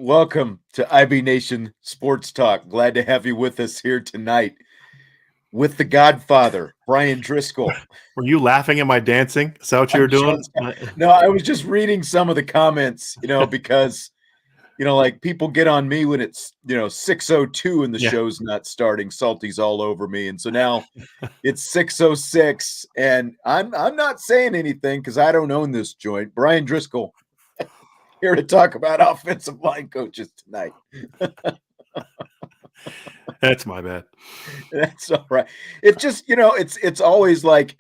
welcome to IB Nation Sports Talk. Glad to have you with us here tonight with the Godfather, Bryan Driskell. Were you laughing at my dancing? Is that what you were doing? No, I was just reading some of the comments, because, like people get on me when it's, 6:02 and the show's not starting. Salty's all over me. And so now it's 6:06 and I'm not saying anything because I don't own this joint. Bryan Driskell here to talk about offensive line coaches tonight. That's my bad. That's all right. It just, it's always like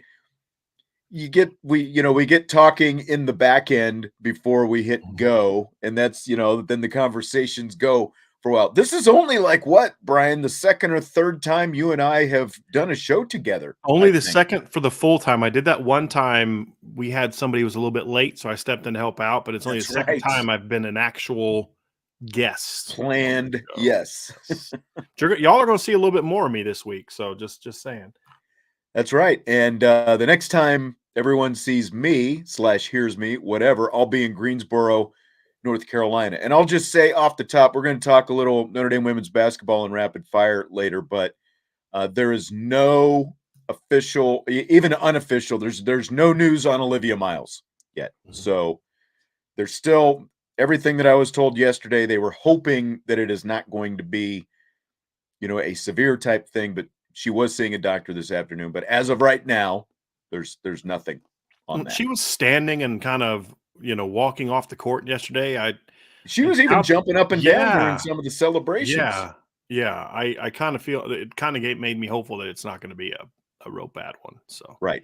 we get talking in the back end before we hit go, and that's, then the conversations go for a while. This is only like what, Bryan, the second or third time you and I have done a show together. Only the second for the full time. I did that one time. We had somebody who was a little bit late, so I stepped in to help out, but it's only the second time I've been an actual guest. Planned, yes. Y'all are going to see a little bit more of me this week, so just saying. That's right. And the next time everyone sees me / hears me, whatever, I'll be in Greensboro, North Carolina. And I'll just say off the top, we're going to talk a little Notre Dame women's basketball in rapid fire later, but there is no official, even unofficial, there's no news on Olivia Miles yet. So there's still everything that I was told yesterday. They were hoping that it is not going to be, a severe type thing, but she was seeing a doctor this afternoon. But as of right now, there's nothing on that. She was standing and kind of, walking off the court yesterday. She was even jumping up and down during some of the celebrations. Yeah. I kind of feel it kind of made me hopeful that it's not going to be a real bad one. So right.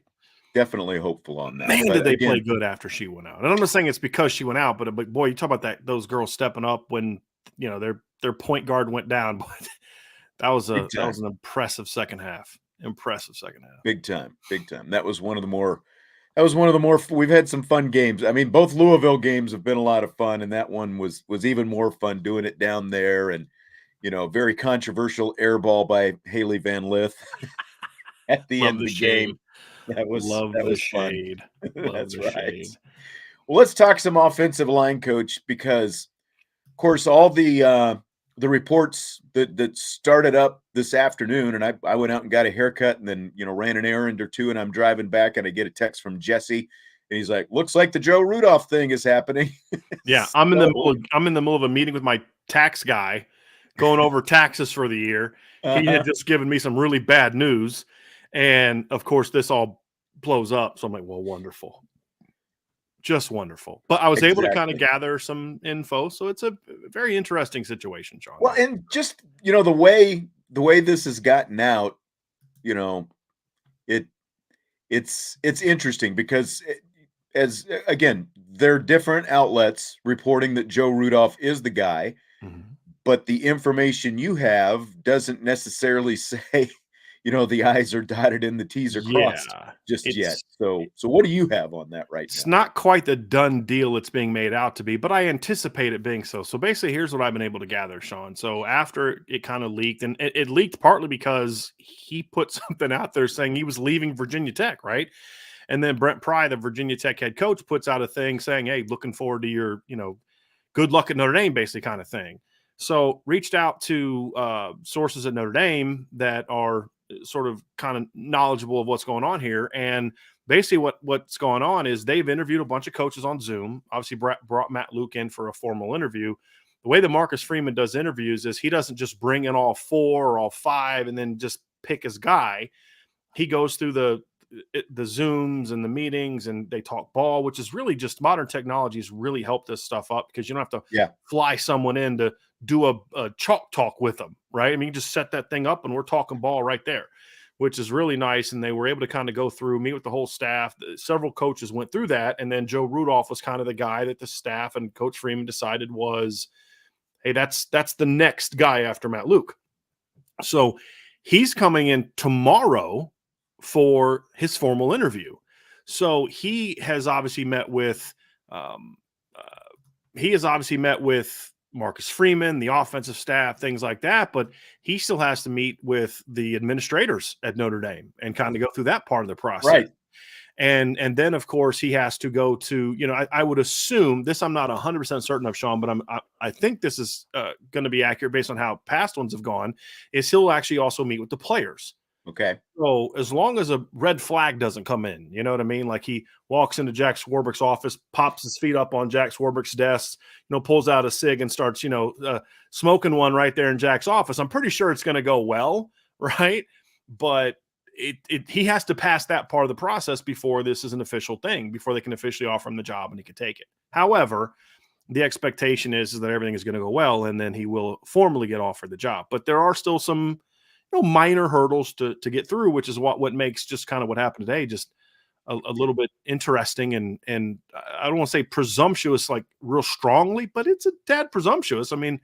Definitely hopeful on that. Man, did they play good after she went out. And I'm not saying it's because she went out, but boy, you talk about those girls stepping up when, their point guard went down. But that was an impressive second half. Big time. That was one of the more we've had some fun games. I mean, both Louisville games have been a lot of fun, and that one was even more fun doing it down there. And, very controversial air ball by Haley Van Lith at the end of the game. That was fun. That's right. Well, let's talk some offensive line coach, because, of course, all the reports that started up this afternoon, and I went out and got a haircut and then, ran an errand or two, and I'm driving back and I get a text from Jesse and he's like, looks like the Joe Rudolph thing is happening. Yeah. I'm in the middle of a meeting with my tax guy going over taxes for the year. He had just given me some really bad news. And of course this all blows up. So I'm like, well, wonderful. Just wonderful. But I was able to kind of gather some info. So it's a very interesting situation, John. Well, and just, the way this has gotten out, it's interesting because they're different outlets reporting that Joe Rudolph is the guy, but the information you have doesn't necessarily say, the I's are dotted and the T's are crossed just yet. So what do you have on that right now? It's not quite the done deal it's being made out to be, but I anticipate it being so. So basically, here's what I've been able to gather, Sean. So after it kind of leaked, and it leaked partly because he put something out there saying he was leaving Virginia Tech, right? And then Brent Pry, the Virginia Tech head coach, puts out a thing saying, hey, looking forward to your, good luck at Notre Dame, basically kind of thing. So reached out to sources at Notre Dame that are sort of kind of knowledgeable of what's going on here. And basically what's going on is they've interviewed a bunch of coaches on Zoom, obviously brought Matt Luke in for a formal interview. The way that Marcus Freeman does interviews is he doesn't just bring in all 4 or all 5 and then just pick his guy. He goes through the Zooms and the meetings, and they talk ball, which is really just modern technology has really helped this stuff up because you don't have to fly someone in to do a chalk talk with them, right? I mean, you just set that thing up and we're talking ball right there, which is really nice. And they were able to kind of go through, meet with the whole staff. Several coaches went through that. And then Joe Rudolph was kind of the guy that the staff and Coach Freeman decided was, hey, that's the next guy after Matt Luke. So he's coming in tomorrow for his formal interview. So he has obviously met with Marcus Freeman, the offensive staff, things like that, but he still has to meet with the administrators at Notre Dame and kind of go through that part of the process. Right. And then of course he has to go to, I would assume this, I'm not 100% certain of, Sean, but I think this is going to be accurate based on how past ones have gone, is he'll actually also meet with the players. Okay. So as long as a red flag doesn't come in, you know what I mean? Like he walks into Jack Swarbrick's office, pops his feet up on Jack Swarbrick's desk, pulls out a cig and starts, smoking one right there in Jack's office. I'm pretty sure it's going to go well, right? But he has to pass that part of the process before this is an official thing, before they can officially offer him the job and he can take it. However, the expectation is that everything is going to go well, and then he will formally get offered the job. But there are still some minor hurdles to get through, which is what makes just kind of what happened today just a little bit interesting, and I don't want to say presumptuous like real strongly, but it's a tad presumptuous. I mean,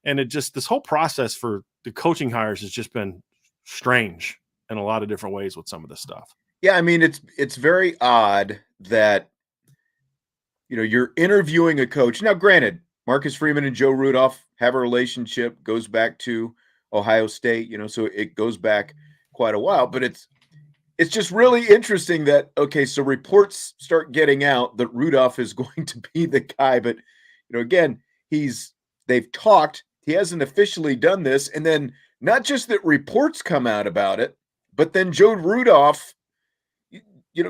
and this whole process for the coaching hires has just been strange in a lot of different ways with some of this stuff. Yeah, I mean, it's very odd that you're interviewing a coach. Now, granted, Marcus Freeman and Joe Rudolph have a relationship, goes back to Ohio State, so it goes back quite a while, but it's just really interesting that, okay, so reports start getting out that Rudolph is going to be the guy, but, again, they've talked, he hasn't officially done this. And then not just that reports come out about it, but then Joe Rudolph,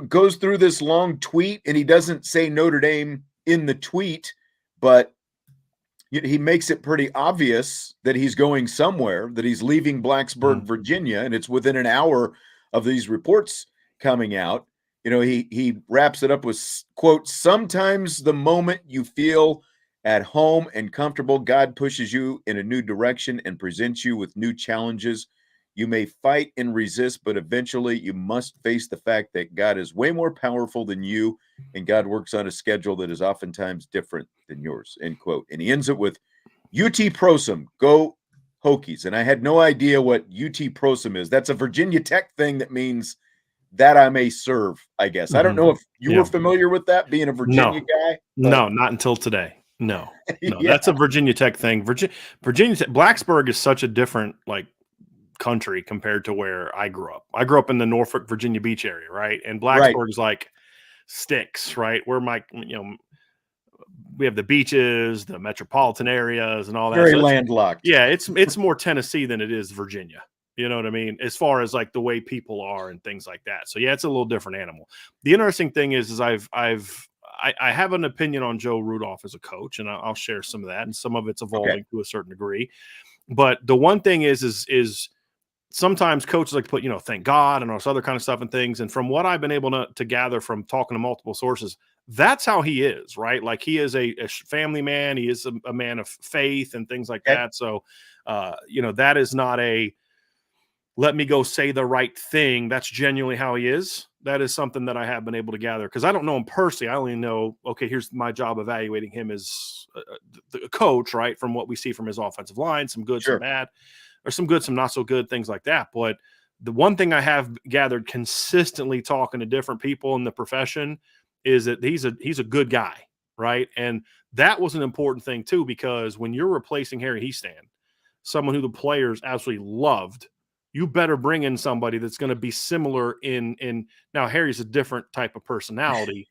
goes through this long tweet, and he doesn't say Notre Dame in the tweet, but he makes it pretty obvious that he's going somewhere, that he's leaving Blacksburg, Virginia, and it's within an hour of these reports coming out. He wraps it up with, quote, "Sometimes the moment you feel at home and comfortable, God pushes you in a new direction and presents you with new challenges. You may fight and resist, but eventually you must face the fact that God is way more powerful than you, and God works on a schedule that is oftentimes different than yours," end quote. And he ends it with, "UT Prosum, go Hokies." And I had no idea what UT Prosum is. That's a Virginia Tech thing that means that I may serve, I guess. Mm-hmm. I don't know if you were familiar with that, being a Virginia guy. But... No, not until today. No, That's a Virginia Tech thing. Virginia Tech, Blacksburg is such a different, country compared to where I grew up. I grew up in the Norfolk, Virginia Beach area, right? And Blacksburg is like sticks, right? Where we have the beaches, the metropolitan areas, and all that. Very landlocked. Yeah, it's more Tennessee than it is Virginia. You know what I mean? As far as the way people are and things like that. So yeah, it's a little different animal. The interesting thing is I have an opinion on Joe Rudolph as a coach, and I'll share some of that, and some of it's evolving to a certain degree. But the one thing is sometimes coaches like to put, thank God and all this other kind of stuff and things. And from what I've been able to gather from talking to multiple sources, that's how he is, right? Like he is a family man. He is a man of faith and things like that. So, that is not a let me go say the right thing. That's genuinely how he is. That is something that I have been able to gather because I don't know him personally. I only know, okay, here's my job evaluating him as the coach, right? From what we see from his offensive line, some good, some bad, or some good, some not so good, things like that. But the one thing I have gathered consistently talking to different people in the profession is that he's a good guy, right? And that was an important thing too, because when you're replacing Harry Hiestand, someone who the players absolutely loved, you better bring in somebody that's going to be similar in now Harry's a different type of personality,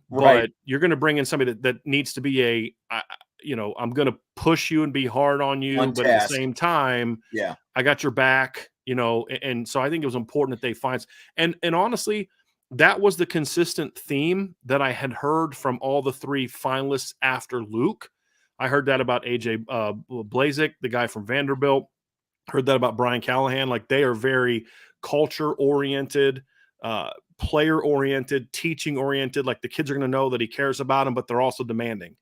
right. But you're going to bring in somebody that needs to be I'm going to push you and be hard on you, but at the same time, I got your back, and so I think it was important that they find, and honestly, that was the consistent theme that I had heard from all the three finalists after Luke. I heard that about AJ Blazik, the guy from Vanderbilt. Heard that about Bryan Callahan. Like they are very culture oriented, player oriented, teaching oriented. Like the kids are going to know that he cares about them, but they're also demanding.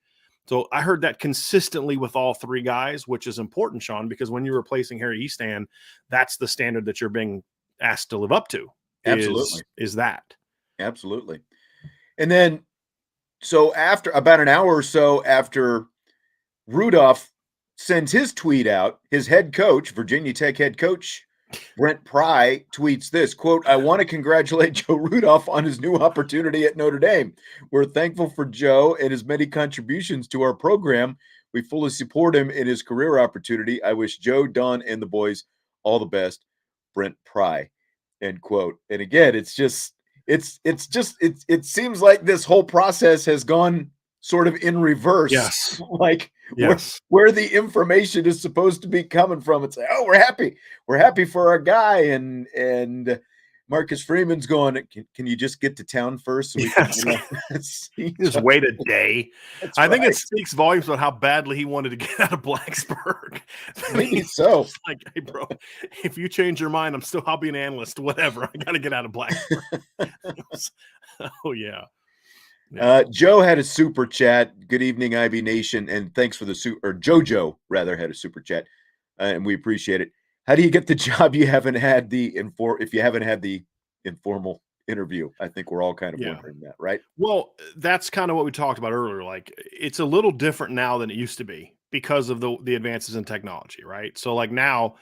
So I heard that consistently with all three guys, which is important, Sean, because when you're replacing Harry Hiestand, that's the standard that you're being asked to live up to. Absolutely. Is that. Absolutely. And then, so after about an hour or so after Rudolph sends his tweet out, his head coach, Virginia Tech head coach, Brent Pry, tweets this, quote, "I want to congratulate Joe Rudolph on his new opportunity at Notre Dame. We're thankful for Joe and his many contributions to our program. We fully support him in his career opportunity. I wish Joe, Don, and the boys all the best. Brent Pry," end quote. And again, it's it seems like this whole process has gone sort of in reverse, Yes. like Yes. where the information is supposed to be coming from. It's like, oh, we're happy for our guy, and Marcus Freeman's going, can you just get to town first so we can Yes. see Just each other? wait a day. That's I think it right. speaks volumes about how badly he wanted to get out of Blacksburg. Maybe so. Just like, hey, bro, if you change your mind, I'll be an analyst, whatever. I got to get out of Blacksburg. Oh, yeah. Yeah. Joe had a super chat. Good evening, IB Nation, and thanks for the or JoJo rather had a super chat, and we appreciate it. How do you get the job if you haven't had the informal interview? I think we're all kind of Yeah. wondering that, right? Well, that's kind of what we talked about earlier. Like, it's a little different now than it used to be because of the advances in technology, right? So, like now,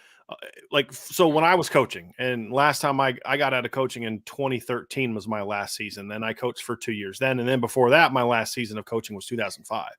so when I was coaching, and last time I got out of coaching in 2013 was my last season. Then I coached for 2 years then, and then before that, my last season of coaching was 2005.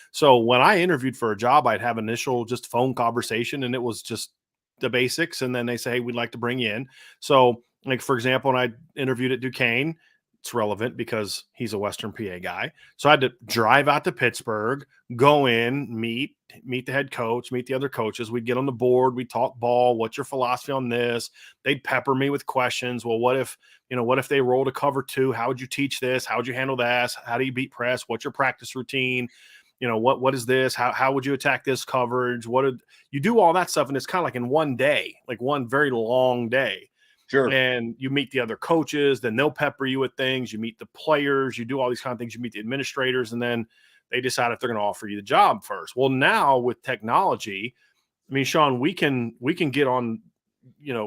So when I interviewed for a job, I'd have initial just phone conversation, and it was just the basics, and then they say, hey, we'd like to bring you in. So, like, for example, when I interviewed at Duquesne, it's relevant because he's a Western PA guy. So I had to drive out to Pittsburgh, go in, meet the head coach, meet the other coaches. We'd get on the board, we'd talk ball. What's your philosophy on this? They'd pepper me with questions. Well, what if they rolled a cover two? How would you teach this? How would you handle that? How do you beat press? What's your practice routine? What is this? How would you attack this coverage? You do all that stuff? And it's kind of like in one day, like one very long day. Sure. And you meet the other coaches, then they'll pepper you with things. You meet the players, you do all these kind of things. You meet the administrators, and then they decide if they're going to offer you the job first. Well, now with technology, I mean, Sean, we can get on,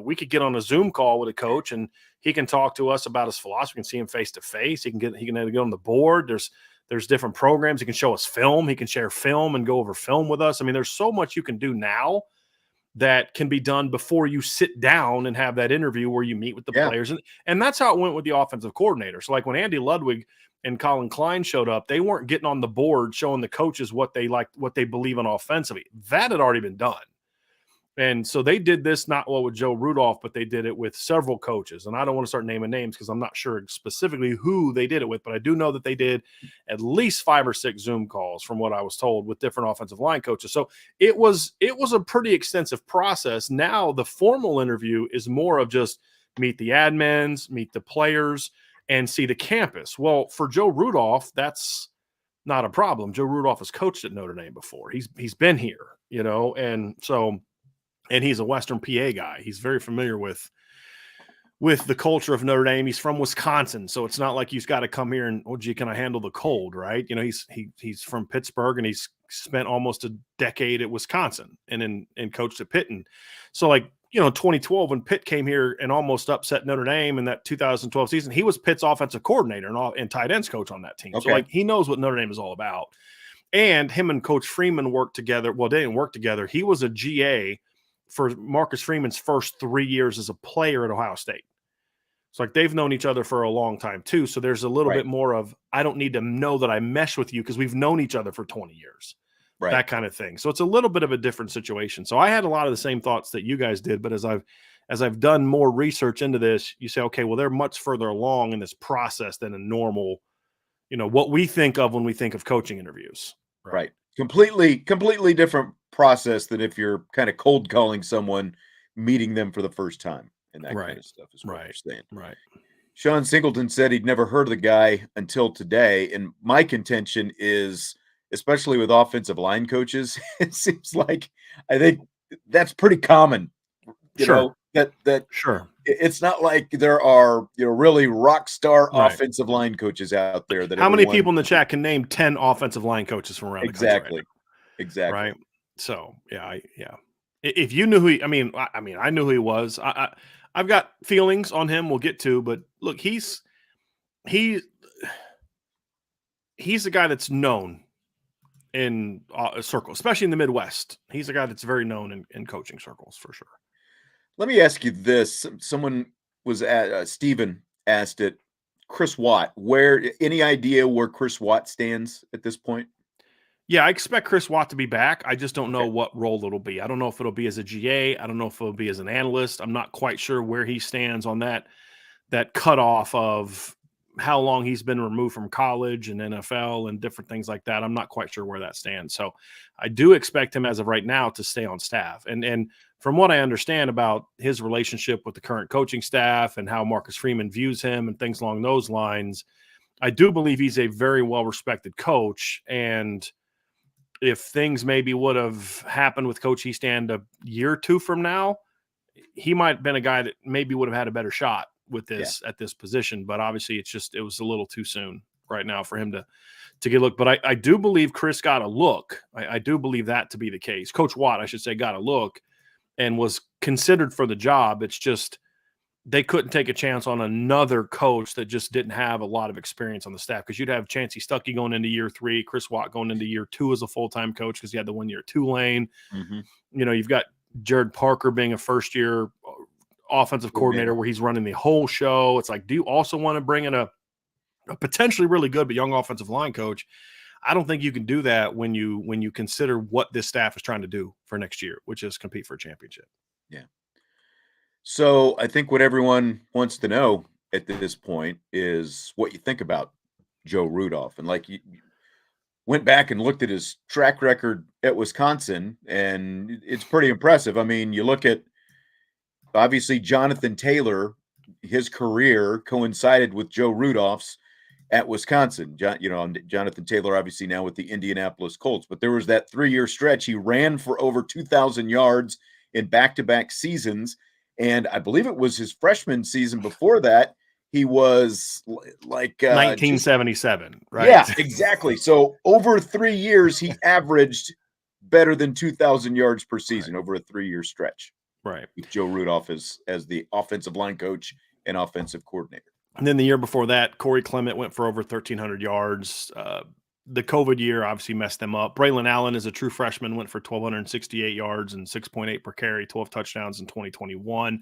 we could get on a Zoom call with a coach, and he can talk to us about his philosophy. We can see him face to face. He can get on the board. There's different programs. He can show us film. He can share film and go over film with us. I mean, there's so much you can do now that can be done before you sit down and have that interview where you meet with the players. And that's how it went with the offensive coordinator. So like when Andy Ludwig and Colin Klein showed up, they weren't getting on the board showing the coaches what they like, what they believe in offensively. That had already been done. And so they did this not with Joe Rudolph, but they did it with several coaches. And I don't want to start naming names because I'm not sure specifically who they did it with, but I do know that they did at least 5 or 6 Zoom calls from what I was told with different offensive line coaches. So it was a pretty extensive process. Now the formal interview is more of just meet the admins, meet the players, and see the campus. Well, for Joe Rudolph, that's not a problem. Joe Rudolph has coached at Notre Dame before. He's been here, and so. And he's a Western PA guy. He's very familiar with the culture of Notre Dame. He's from Wisconsin, so it's not like he's got to come here and, oh, gee, can I handle the cold, right? He's from Pittsburgh, and he's spent almost a decade at Wisconsin and coached at Pitt. And so, 2012 when Pitt came here and almost upset Notre Dame in that 2012 season, he was Pitt's offensive coordinator and tight ends coach on that team. Okay. So, he knows what Notre Dame is all about. And him and Coach Freeman worked together. Well, they didn't work together. He was a GA for Marcus Freeman's first 3 years as a player at Ohio State. It's they've known each other for a long time too. So there's a little bit more of, I don't need to know that I mesh with you because we've known each other for 20 years, that kind of thing. So it's a little bit of a different situation. So I had a lot of the same thoughts that you guys did, but as I've done more research into this, you say, okay, well, they're much further along in this process than a normal, what we think of when we think of coaching interviews. Right. Completely different process than if you're kind of cold calling someone, meeting them for the first time, and that kind of stuff is what you're saying. Right. Sean Singleton said he'd never heard of the guy until today. And my contention is, especially with offensive line coaches, it seems like I think that's pretty common. Sure. It's not like there are really rock star offensive line coaches out there. That how many people in the chat can name 10 offensive line coaches from around the country? Exactly. Right. So yeah. If you knew who I knew who he was. I've got feelings on him. We'll get to, but look, he's a guy that's known in circles, especially in the Midwest. He's a guy that's very known in coaching circles for sure. Let me ask you this. Someone was Steven asked it. Chris Watt, any idea where Chris Watt stands at this point? Yeah, I expect Chris Watt to be back. I just don't know what role it'll be. I don't know if it'll be as a GA. I don't know if it'll be as an analyst. I'm not quite sure where he stands on that cutoff of, how long he's been removed from college and NFL and different things like that. I'm not quite sure where that stands. So I do expect him as of right now to stay on staff. And from what I understand about his relationship with the current coaching staff and how Marcus Freeman views him and things along those lines, I do believe he's a very well-respected coach. And if things maybe would have happened with Coach Hiestand a year or two from now, he might have been a guy that maybe would have had a better shot with this at this position. But obviously it was a little too soon right now for him to get a look. But I do believe Chris got a look. I do believe that to be the case. Coach Watt, I should say, got a look and was considered for the job. It's just they couldn't take a chance on another coach that just didn't have a lot of experience on the staff, because you'd have Chancey Stuckey going into year 3, Chris Watt going into year 2 as a full-time coach because he had the 1 year Tulane. You've got Jared Parker being a first-year offensive coordinator where he's running the whole show. It's like, do you also want to bring in a potentially really good but young offensive line coach? I don't think you can do that when you consider what this staff is trying to do for next year, which is compete for a championship. Yeah. So I think what everyone wants to know at this point is what you think about Joe Rudolph. And like you went back and looked at his track record at Wisconsin, and it's pretty impressive. I mean, you look at obviously Jonathan Taylor, his career coincided with Joe Rudolph's at Wisconsin. Jonathan Taylor obviously now with the Indianapolis Colts, but there was that 3-year stretch. He ran for over 2,000 yards in back-to-back seasons. And I believe it was his freshman season before that, he was like 1977, right? Yeah, exactly. So over 3 years, he averaged better than 2,000 yards per season over a 3-year stretch. Right. With Joe Rudolph as the offensive line coach and offensive coordinator. And then the year before that, Corey Clement went for over 1,300 yards. The COVID year obviously messed them up. Braylon Allen, as a true freshman, went for 1,268 yards and 6.8 per carry, 12 touchdowns in 2021.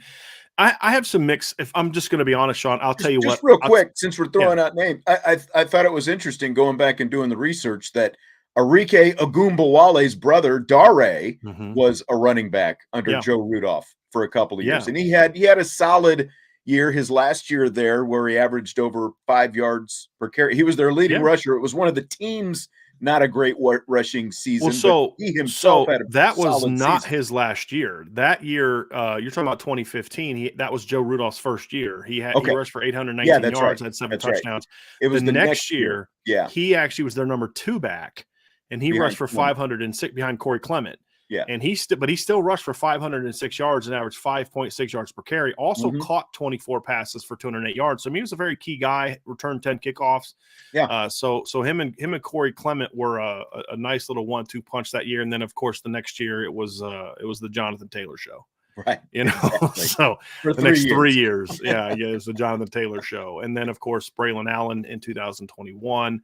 I have some mix. If I'm just going to be honest, Sean, I'll tell you what. Just real quick, since we're throwing out names, I thought it was interesting going back and doing the research that Arike Ogunbowale's brother, Dare, was a running back under Joe Rudolph for a couple of years. And he had a solid year, his last year there, where he averaged over 5 yards per carry. He was their leading rusher. It was one of the teams, not a great rushing season. Well, but he himself had a that was solid not season. his last year. That year, you're talking about 2015. That was Joe Rudolph's first year. He rushed for 819 yards, had 7 touchdowns. It was the next year. Yeah, he actually was their number 2 back, and he rushed for 506 behind Corey Clement. Yeah. And he still rushed for 506 yards and averaged 5.6 yards per carry. Also caught 24 passes for 208 yards. So I mean, he was a very key guy, returned 10 kickoffs. Yeah. So him and Corey Clement were a nice little 1-2 punch that year. And then of course the next year it was the Jonathan Taylor show. Right. Exactly. So for the next 3 years. it was the Jonathan Taylor show. And then of course Braylon Allen in 2021.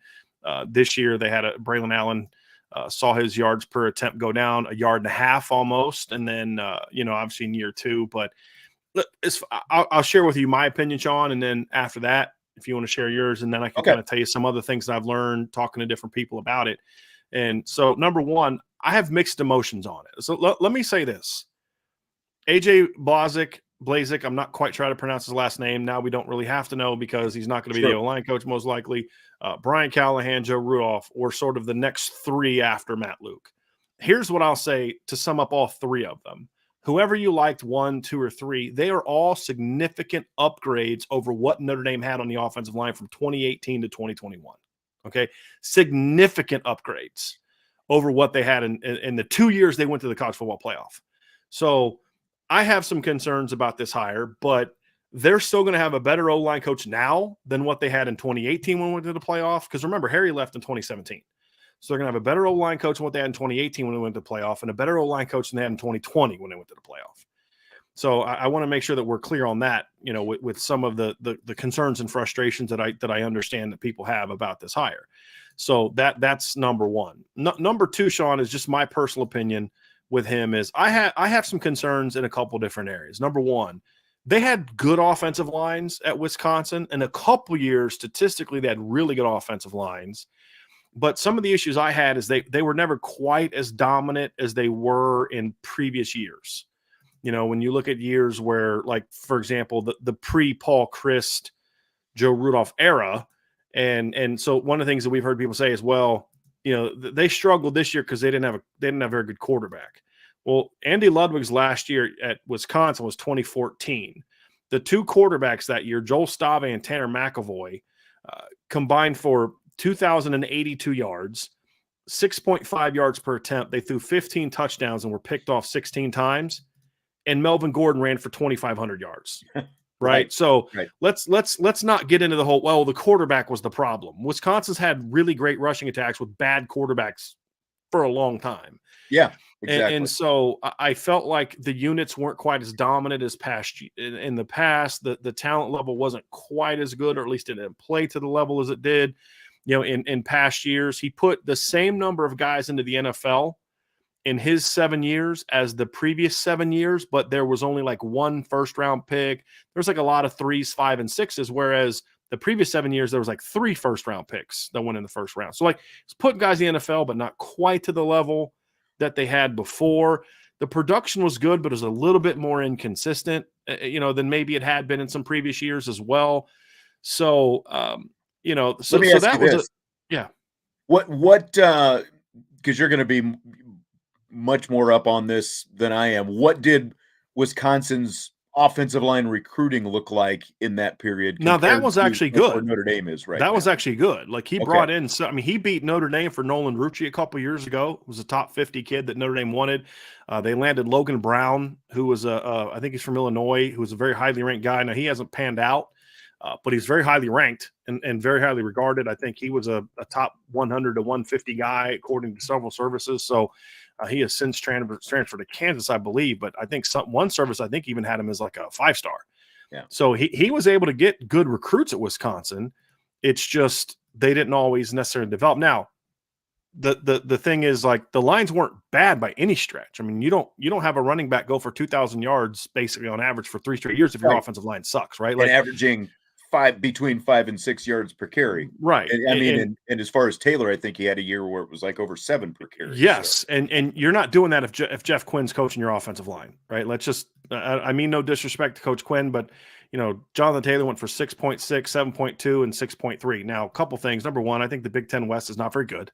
This year they had Braylon Allen saw his yards per attempt go down 1.5 yards almost. And then, obviously in year 2, but I'll share with you my opinion, Sean. And then after that, if you want to share yours, and then I can kind of tell you some other things that I've learned talking to different people about it. And so number one, I have mixed emotions on it. So let me say this. AJ Blazik, I'm not quite trying to pronounce his last name. Now we don't really have to know because he's not going to be the O-line coach most likely. Brian Callahan, Joe Rudolph were sort of the next 3 after Matt Luke. Here's what I'll say to sum up all 3 of them. Whoever you liked 1, 2, or 3, they are all significant upgrades over what Notre Dame had on the offensive line from 2018 to 2021. Okay, significant upgrades over what they had in the 2 years they went to the college football playoff. So I have some concerns about this hire, but they're still going to have a better O-line coach now than what they had in 2018 when we went to the playoff. Because remember, Harry left in 2017. So they're going to have a better O-line coach than what they had in 2018 when they went to the playoff, and a better O-line coach than they had in 2020 when they went to the playoff. So I want to make sure that we're clear on that, with some of the concerns and frustrations that I understand that people have about this hire. So that's number one. Number 2, Sean, is just my personal opinion with him is I have some concerns in a couple different areas. Number one, they had good offensive lines at Wisconsin, and a couple years statistically they had really good offensive lines. But some of the issues I had is they were never quite as dominant as they were in previous years. When you look at years where, like, for example, the pre-Paul Christ Joe Rudolph era. And so one of the things that we've heard people say is, well, they struggled this year because they didn't have a very good quarterback. Well, Andy Ludwig's last year at Wisconsin was 2014. The two quarterbacks that year, Joel Stave and Tanner McAvoy, combined for 2,082 yards, 6.5 yards per attempt. They threw 15 touchdowns and were picked off 16 times. And Melvin Gordon ran for 2,500 yards. Right. So let's not get into the whole, well, the quarterback was the problem. Wisconsin's had really great rushing attacks with bad quarterbacks for a long time. Yeah, exactly. And so I felt like the units weren't quite as dominant as in the past. The talent level wasn't quite as good, or at least it didn't play to the level as it did, in past years. He put the same number of guys into the NFL in his 7 years as the previous 7 years, but there was only like one first-round pick. There's like a lot of 3s, 5, and 6s, whereas the previous 7 years, there was like 3 first-round picks that went in the first round. So, like, it's putting guys in the NFL, but not quite to the level that they had before. The production was good, but it was a little bit more inconsistent, than maybe it had been in some previous years as well. So, Let me ask you this. Yeah. What, because you're going to be much more up on this than I am. What did Wisconsin's offensive line recruiting look like in that period? Now that was actually good. Where Notre Dame is right That now? was actually good. Like he brought in, he beat Notre Dame for Nolan Rucci a couple years ago. It was a top 50 kid that Notre Dame wanted. They landed Logan Brown, who was I think he's from Illinois, who was a very highly ranked guy. Now he hasn't panned out, but he's very highly ranked and very highly regarded. I think he was a top 100 to 150 guy according to several services. So he has since transferred to Kansas, I believe. But I think one service, I think, even had him as like a 5-star. Yeah. So he was able to get good recruits at Wisconsin. It's just they didn't always necessarily develop. Now, the thing is, like, the lines weren't bad by any stretch. I mean, you don't have a running back go for 2,000 yards basically on average for 3 straight years if your offensive line sucks, right? Like and averaging between 5 and 6 yards per carry. Right. And as far as Taylor, I think he had a year where it was like over 7 per carry. Yes. So. And you're not doing that if Jeff Quinn's coaching your offensive line, right? Let's just, I mean, no disrespect to Coach Quinn, but Jonathan Taylor went for 6.6, 7.2, and 6.3. Now, a couple things. Number one, I think the Big Ten West is not very good.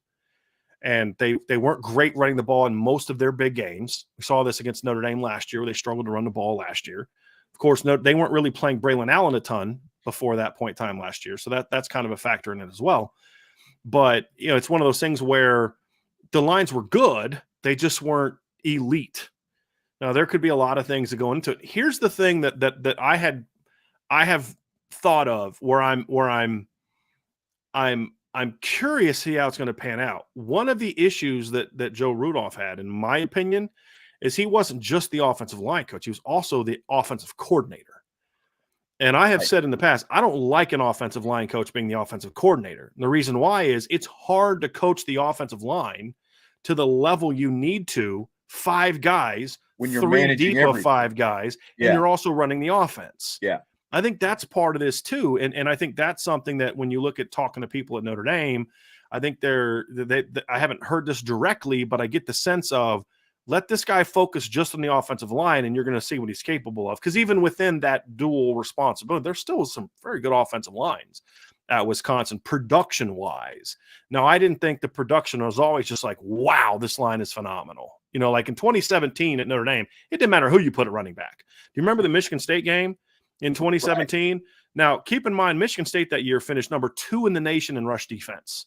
And they weren't great running the ball in most of their big games. We saw this against Notre Dame last year, where they struggled to run the ball last year. Of course, they weren't really playing Braylon Allen a ton before that point in time last year. So that's kind of a factor in it as well. But, it's one of those things where the lines were good. They just weren't elite. Now, there could be a lot of things that go into it. Here's the thing that I have thought of where I'm curious to see how it's going to pan out. One of the issues that Joe Rudolph had, in my opinion, is he wasn't just the offensive line coach. He was also the offensive coordinator. And I have said in the past, I don't like an offensive line coach being the offensive coordinator. And the reason why is it's hard to coach the offensive line to the level you need to, 5 guys, when you're 3 managing deep everything. of 5 guys, and you're also running the offense. Yeah. I think that's part of this too. And I think that's something that when you look at talking to people at Notre Dame, I think I haven't heard this directly, but I get the sense of, let this guy focus just on the offensive line, and you're going to see what he's capable of. Because even within that dual responsibility, there's still some very good offensive lines at Wisconsin, production-wise. Now, I didn't think the production was always just like, wow, this line is phenomenal. Like in 2017 at Notre Dame, it didn't matter who you put at running back. Do you remember the Michigan State game in 2017? Right. Now, keep in mind, Michigan State that year finished number 2 in the nation in rush defense.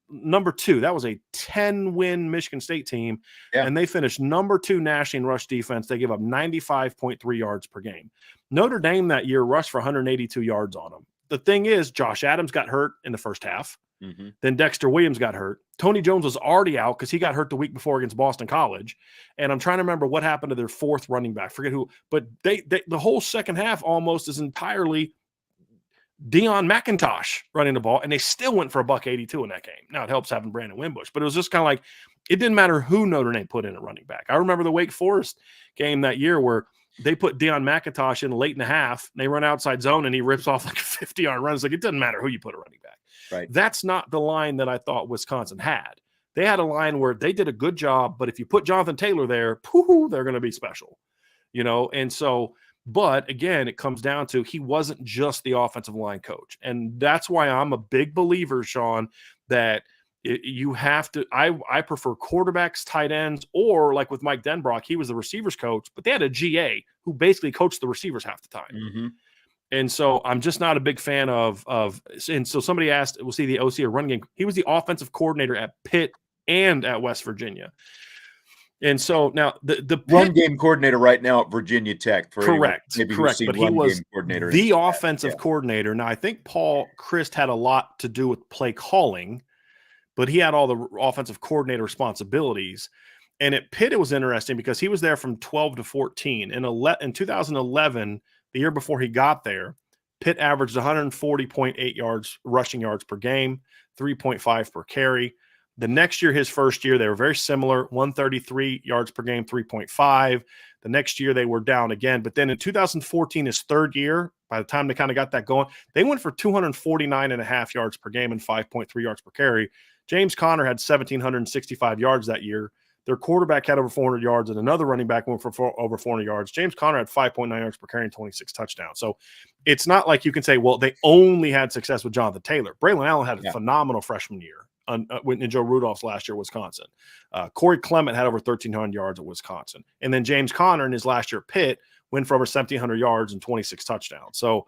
Number 2, that was a 10-win Michigan State team, and they finished number 2 nationally in rush defense. They gave up 95.3 yards per game. Notre Dame that year rushed for 182 yards on them. The thing is, Josh Adams got hurt in the first half. Mm-hmm. Then Dexter Williams got hurt. Tony Jones was already out because he got hurt the week before against Boston College. And I'm trying to remember what happened to their 4th running back. Forget who. But they the whole second half almost is entirely Deion McIntosh running the ball, and they still went for $182 in that game. Now, it helps having Brandon Wimbush, but it was just kind of like it didn't matter who Notre Dame put in a running back. I remember the Wake Forest game that year where they put Deion McIntosh in late in the half. They run outside zone, and he rips off like a 50-yard run. It's like it doesn't matter who you put a running back. Right. That's not the line that I thought Wisconsin had. They had a line where they did a good job, but if you put Jonathan Taylor there, they're going to be special. And so But again, it comes down to he wasn't just the offensive line coach. And that's why I'm a big believer, Sean, that you have to. I prefer quarterbacks, tight ends, or like with Mike Denbrock, he was the receivers coach, but they had a GA who basically coached the receivers half the time. Mm-hmm. And so I'm just not a big fan of. And so somebody asked, we'll see the OC or run game. He was the offensive coordinator at Pitt and at West Virginia. And so now the run game coordinator right now at Virginia Tech. For correct, maybe correct. But he was the offensive coordinator. Now I think Paul Chryst had a lot to do with play calling, but he had all the offensive coordinator responsibilities. And at Pitt, it was interesting because he was there from 12 to 14. In 2011, the year before he got there, Pitt averaged 140.8 yards rushing yards per game, 3.5 per carry. The next year, his first year, they were very similar, 133 yards per game, 3.5. The next year, they were down again. But then in 2014, his third year, by the time they kind of got that going, they went for 249.5 yards per game and 5.3 yards per carry. James Conner had 1,765 yards that year. Their quarterback had over 400 yards, and another running back went for over 400 yards. James Conner had 5.9 yards per carry and 26 touchdowns. So it's not like you can say, well, they only had success with Jonathan Taylor. Braylon Allen had a phenomenal freshman year. In Joe Rudolph's last year at Wisconsin. Corey Clement had over 1,300 yards at Wisconsin. And then James Conner in his last year at Pitt went for over 1,700 yards and 26 touchdowns. So,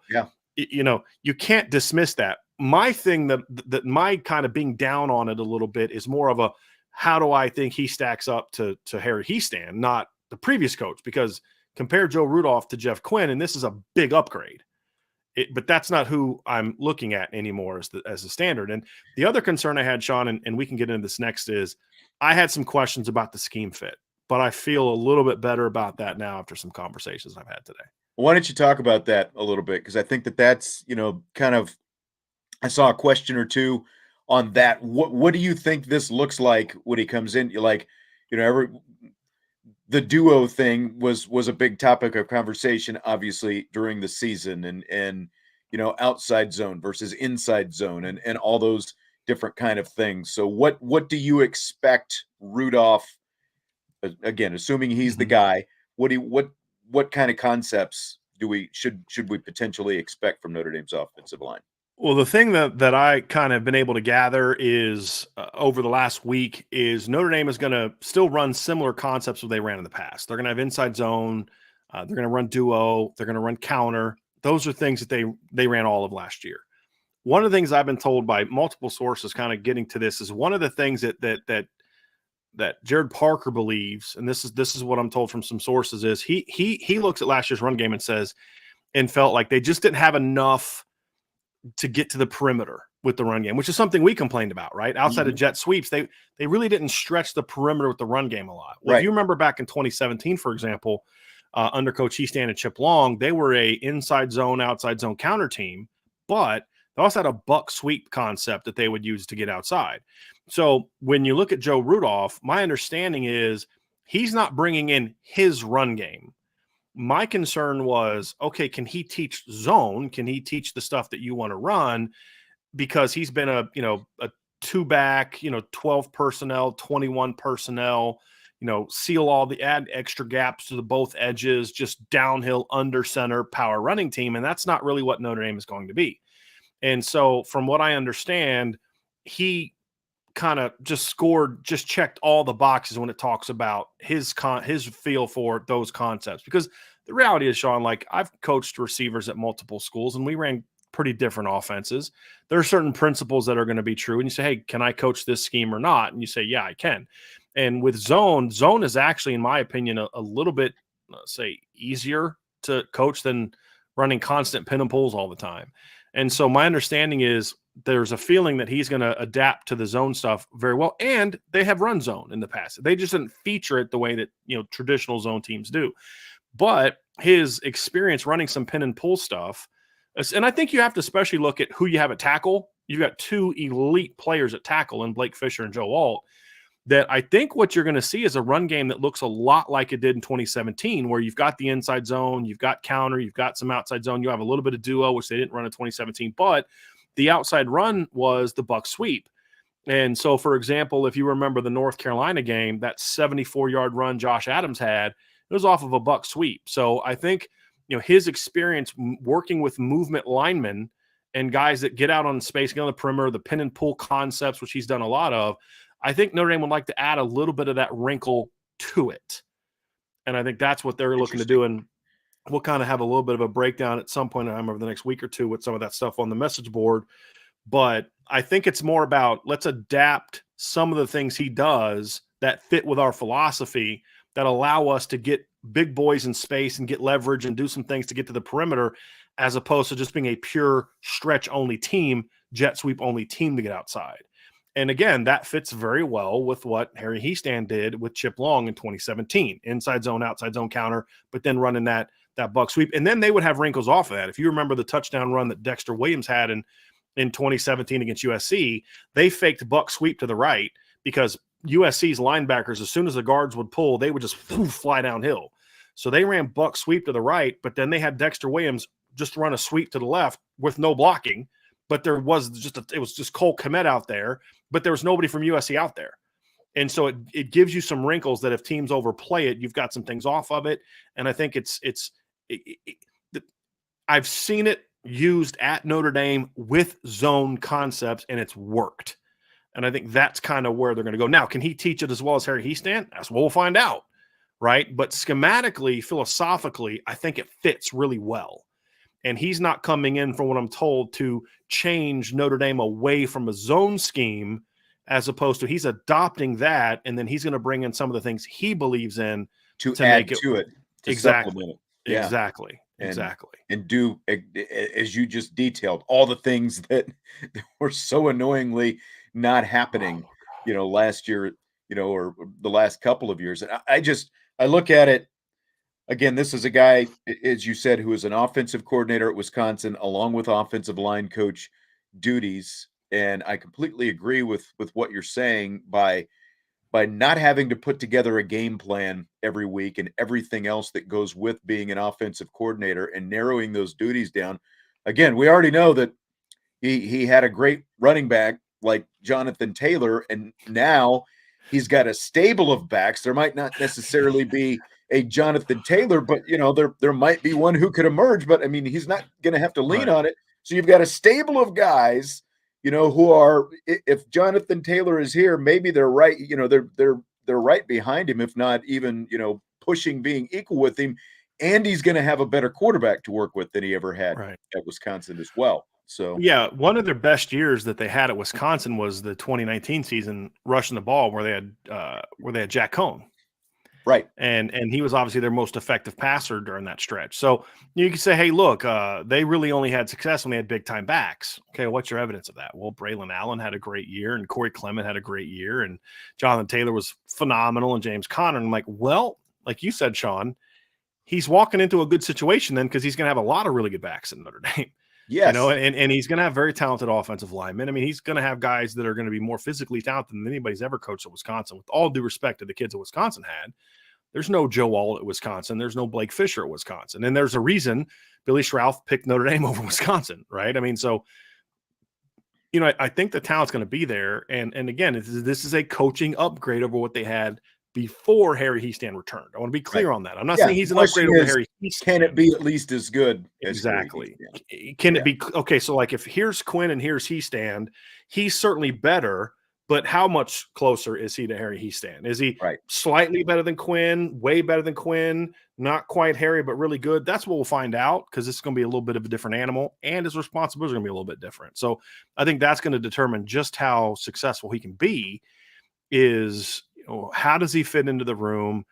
you can't dismiss that. My thing that my kind of being down on it a little bit is more of a, how do I think he stacks up to Harry Hiestand, not the previous coach, because compare Joe Rudolph to Jeff Quinn, and this is a big upgrade. But that's not who I'm looking at anymore as the standard. And the other concern I had, Sean, and we can get into this next, is I had some questions about the scheme fit, but I feel a little bit better about that now after some conversations I've had today. Why don't you talk about that a little bit? Because I think that's, kind of, I saw a question or two on that. What do you think this looks like when he comes in? The duo thing was a big topic of conversation, obviously, during the season, and outside zone versus inside zone, and all those different kind of things. So what do you expect Rudolph, again, assuming he's the guy, what kind of concepts should we potentially expect from Notre Dame's offensive line? Well, the thing that I kind of been able to gather is over the last week is Notre Dame is going to still run similar concepts that they ran in the past. They're going to have inside zone. They're going to run duo. They're going to run counter. Those are things that they ran all of last year. One of the things I've been told by multiple sources kind of getting to this is one of the things that Jared Parker believes, and this is what I'm told from some sources, is he looks at last year's run game and felt like they just didn't have enough to get to the perimeter with the run game, which is something we complained about, right? Outside of jet sweeps, they really didn't stretch the perimeter with the run game a lot. Well, if you remember back in 2017, for example, under Coach Hiestand and Chip Long, they were a inside zone, outside zone counter team, but they also had a buck sweep concept that they would use to get outside. So when you look at Joe Rudolph, my understanding is he's not bringing in his run game. My concern was, okay, can he teach zone? Can he teach the stuff that you want to run? Because he's been a two-back, 12 personnel, 21 personnel, seal add extra gaps to the both edges, just downhill under center power running team. And that's not really what Notre Dame is going to be. And so from what I understand, he kind of just checked all the boxes when it talks about his feel for those concepts. Because the reality is, Sean, like I've coached receivers at multiple schools and we ran pretty different offenses. There are certain principles that are going to be true. And you say, hey, can I coach this scheme or not? And you say, yeah, I can. And with zone is actually, in my opinion, a little bit, say, easier to coach than running constant pin and pulls all the time. And so my understanding is there's a feeling that he's going to adapt to the zone stuff very well. And they have run zone in the past. They just didn't feature it the way that, traditional zone teams do. But his experience running some pin and pull stuff, and I think you have to especially look at who you have at tackle. You've got two elite players at tackle in Blake Fisher and Joe Alt, that I think what you're going to see is a run game that looks a lot like it did in 2017, where you've got the inside zone, you've got counter, you've got some outside zone, you have a little bit of duo, which they didn't run in 2017, but the outside run was the buck sweep. And so, for example, if you remember the North Carolina game, that 74-yard run Josh Adams had, it was off of a buck sweep. So I think his experience working with movement linemen and guys that get out on space, get on the perimeter, the pin and pull concepts, which he's done a lot of, I think Notre Dame would like to add a little bit of that wrinkle to it. And I think that's what they're looking to do. And we'll kind of have a little bit of a breakdown at some point in time over the next week or two with some of that stuff on the message board. But I think it's more about let's adapt some of the things he does that fit with our philosophy that allow us to get big boys in space and get leverage and do some things to get to the perimeter, as opposed to just being a pure stretch only team, jet sweep only team to get outside. And again, that fits very well with what Harry Hiestand did with Chip Long in 2017, inside zone, outside zone counter, but then running that buck sweep. And then they would have wrinkles off of that. If you remember the touchdown run that Dexter Williams had in 2017 against USC, they faked buck sweep to the right because USC's linebackers, as soon as the guards would pull, they would just fly downhill. So they ran buck sweep to the right, but then they had Dexter Williams just run a sweep to the left with no blocking. But there was it was just Cole Kmet out there, but there was nobody from USC out there. And so it gives you some wrinkles that if teams overplay it, you've got some things off of it. And I think I've seen it used at Notre Dame with zone concepts, and it's worked. And I think that's kind of where they're going to go. Now, can he teach it as well as Harry Hiestand? That's what we'll find out, right? But schematically, philosophically, I think it fits really well. And he's not coming in, from what I'm told, to change Notre Dame away from a zone scheme, as opposed to he's adopting that, and then he's going to bring in some of the things he believes in to add make to it. To exactly. supplement it. Yeah. Exactly. And, exactly. And do, as you just detailed, all the things that were so annoyingly not happening, last year, or the last couple of years. And I look at it, again, this is a guy, as you said, who is an offensive coordinator at Wisconsin, along with offensive line coach duties. And I completely agree with what you're saying by not having to put together a game plan every week and everything else that goes with being an offensive coordinator and narrowing those duties down. Again, we already know that he had a great running back like Jonathan Taylor, and now he's got a stable of backs. There might not necessarily be a Jonathan Taylor, but there might be one who could emerge, but I mean, he's not going to have to lean on it. So you've got a stable of guys, who are, if Jonathan Taylor is here, maybe they're right. They're right behind him, if not even, pushing, being equal with him. And he's going to have a better quarterback to work with than he ever had at Wisconsin as well. So yeah, one of their best years that they had at Wisconsin was the 2019 season rushing the ball, where they had Jack Cohn. Right. And he was obviously their most effective passer during that stretch. So you can say, hey, look, they really only had success when they had big time backs. Okay, what's your evidence of that? Well, Braylon Allen had a great year, and Corey Clement had a great year, and Jonathan Taylor was phenomenal, and James Conner. And I'm like, well, like you said, Sean, he's walking into a good situation then, because he's going to have a lot of really good backs in Notre Dame. Yes. And he's going to have very talented offensive linemen. I mean, he's going to have guys that are going to be more physically talented than anybody's ever coached at Wisconsin. With all due respect to the kids that Wisconsin had, there's no Joe Alt at Wisconsin. There's no Blake Fisher at Wisconsin. And there's a reason Billy Schrauth picked Notre Dame over Wisconsin, right? I mean, so, I think the talent's going to be there. And again, this is a coaching upgrade over what they had before Harry Hiestand returned. I want to be clear on that. I'm not saying he's an upgrade over Harry Hiestand. Can it be at least as good? Exactly. Can it be? Okay, so like if here's Quinn and here's Hiestand, he's certainly better, but how much closer is he to Harry Hiestand? Is he slightly better than Quinn, way better than Quinn, not quite Harry, but really good? That's what we'll find out, because it's going to be a little bit of a different animal, and his responsibilities are going to be a little bit different. So I think that's going to determine just how successful he can be. Is how does he fit into the room?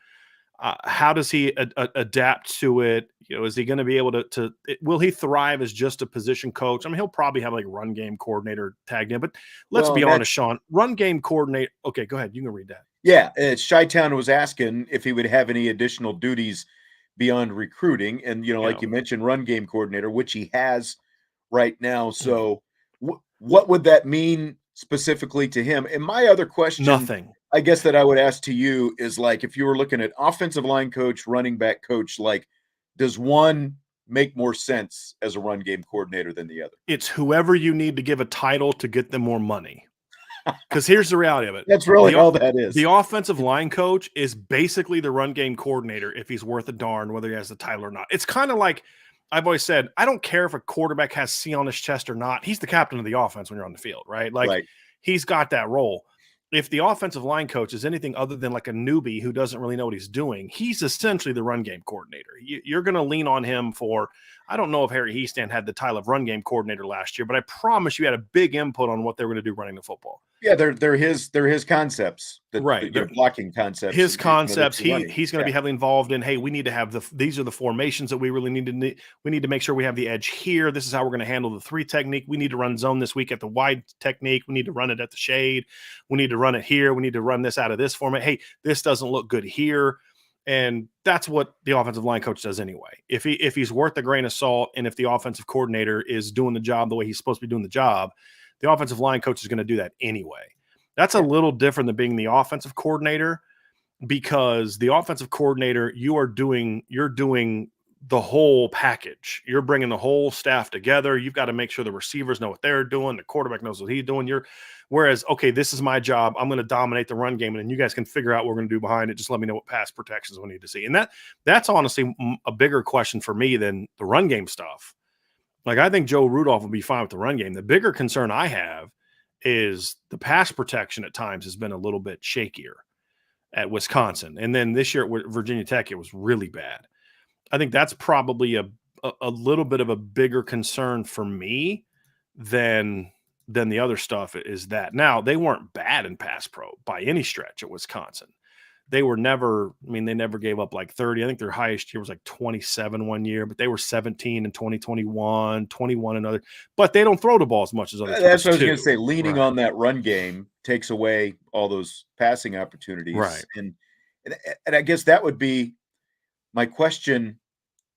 How does he adapt to it? Is he going to be able to will he thrive as just a position coach? I mean, he'll probably have like run game coordinator tagged in, but let's be honest, Sean, run game coordinator. Okay, go ahead. You can read that. Yeah. Chi-Town was asking if he would have any additional duties beyond recruiting. And, like you mentioned, run game coordinator, which he has right now. So what would that mean specifically to him? And my other question, nothing, I guess, that I would ask to you is, like, if you were looking at offensive line coach, running back coach, like, does one make more sense as a run game coordinator than the other? It's whoever you need to give a title to get them more money. Because here's the reality of it. That's really all that is. The offensive line coach is basically the run game coordinator if he's worth a darn, whether he has the title or not. It's kind of like I've always said, I don't care if a quarterback has C on his chest or not. He's the captain of the offense when you're on the field, right? Like Right. he's got that role. If the offensive line coach is anything other than like a newbie who doesn't really know what he's doing, he's essentially the run game coordinator. You're going to lean on him for, I don't know if Harry Hiestand had the title of run game coordinator last year, but I promise you had a big input on what they were going to do running the football. Yeah, they're his concepts, right? Blocking concepts. His concepts. He's going to be Yeah. heavily involved in. Hey, we need to have these are the formations that we really need to. We need to make sure we have the edge here. This is how we're going to handle the 3 technique. We need to run zone this week at the wide technique. We need to run it at the shade. We need to run it here. We need to run this out of this format. Hey, this doesn't look good here. And that's what the offensive line coach does anyway. If he's worth a grain of salt, and if the offensive coordinator is doing the job the way he's supposed to be doing the job, the offensive line coach is going to do that anyway. That's a little different than being the offensive coordinator, because the offensive coordinator, you're doing the whole package. You're bringing the whole staff together. You've got to make sure the receivers know what they're doing. The quarterback knows what he's doing. Whereas, okay, this is my job. I'm going to dominate the run game, and then you guys can figure out what we're going to do behind it. Just let me know what pass protections we need to see. And that's honestly a bigger question for me than the run game stuff. Like, I think Joe Rudolph will be fine with the run game. The bigger concern I have is the pass protection at times has been a little bit shakier at Wisconsin. And then this year at Virginia Tech, it was really bad. I think that's probably a little bit of a bigger concern for me than the other stuff is that. Now, they weren't bad in pass pro by any stretch at Wisconsin. They were never, they never gave up like 30. I think their highest year was like 27 one year, but they were 17 in 2021, 21 another. But they don't throw the ball as much as other teams. That's what I was going to say. Leaning on that run game takes away all those passing opportunities. Right. And I guess that would be my question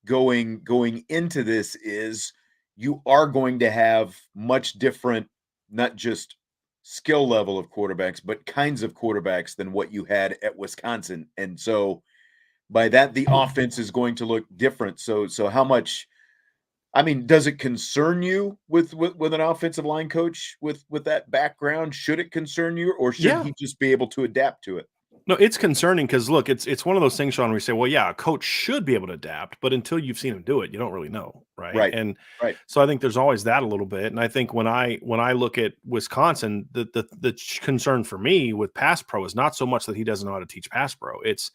going into this is you are going to have much different, not just skill level of quarterbacks, but kinds of quarterbacks than what you had at Wisconsin. And so by that, the offense is going to look different. So how much, does it concern you with an offensive line coach with that background? Should it concern you, or should he just be able to adapt to it? No, it's concerning because, look, it's one of those things, Sean, where we say, well, yeah, a coach should be able to adapt, but until you've seen him do it, you don't really know, right? Right. So I think there's always that a little bit. And I think when I look at Wisconsin, the concern for me with pass pro is not so much that he doesn't know how to teach pass pro. It's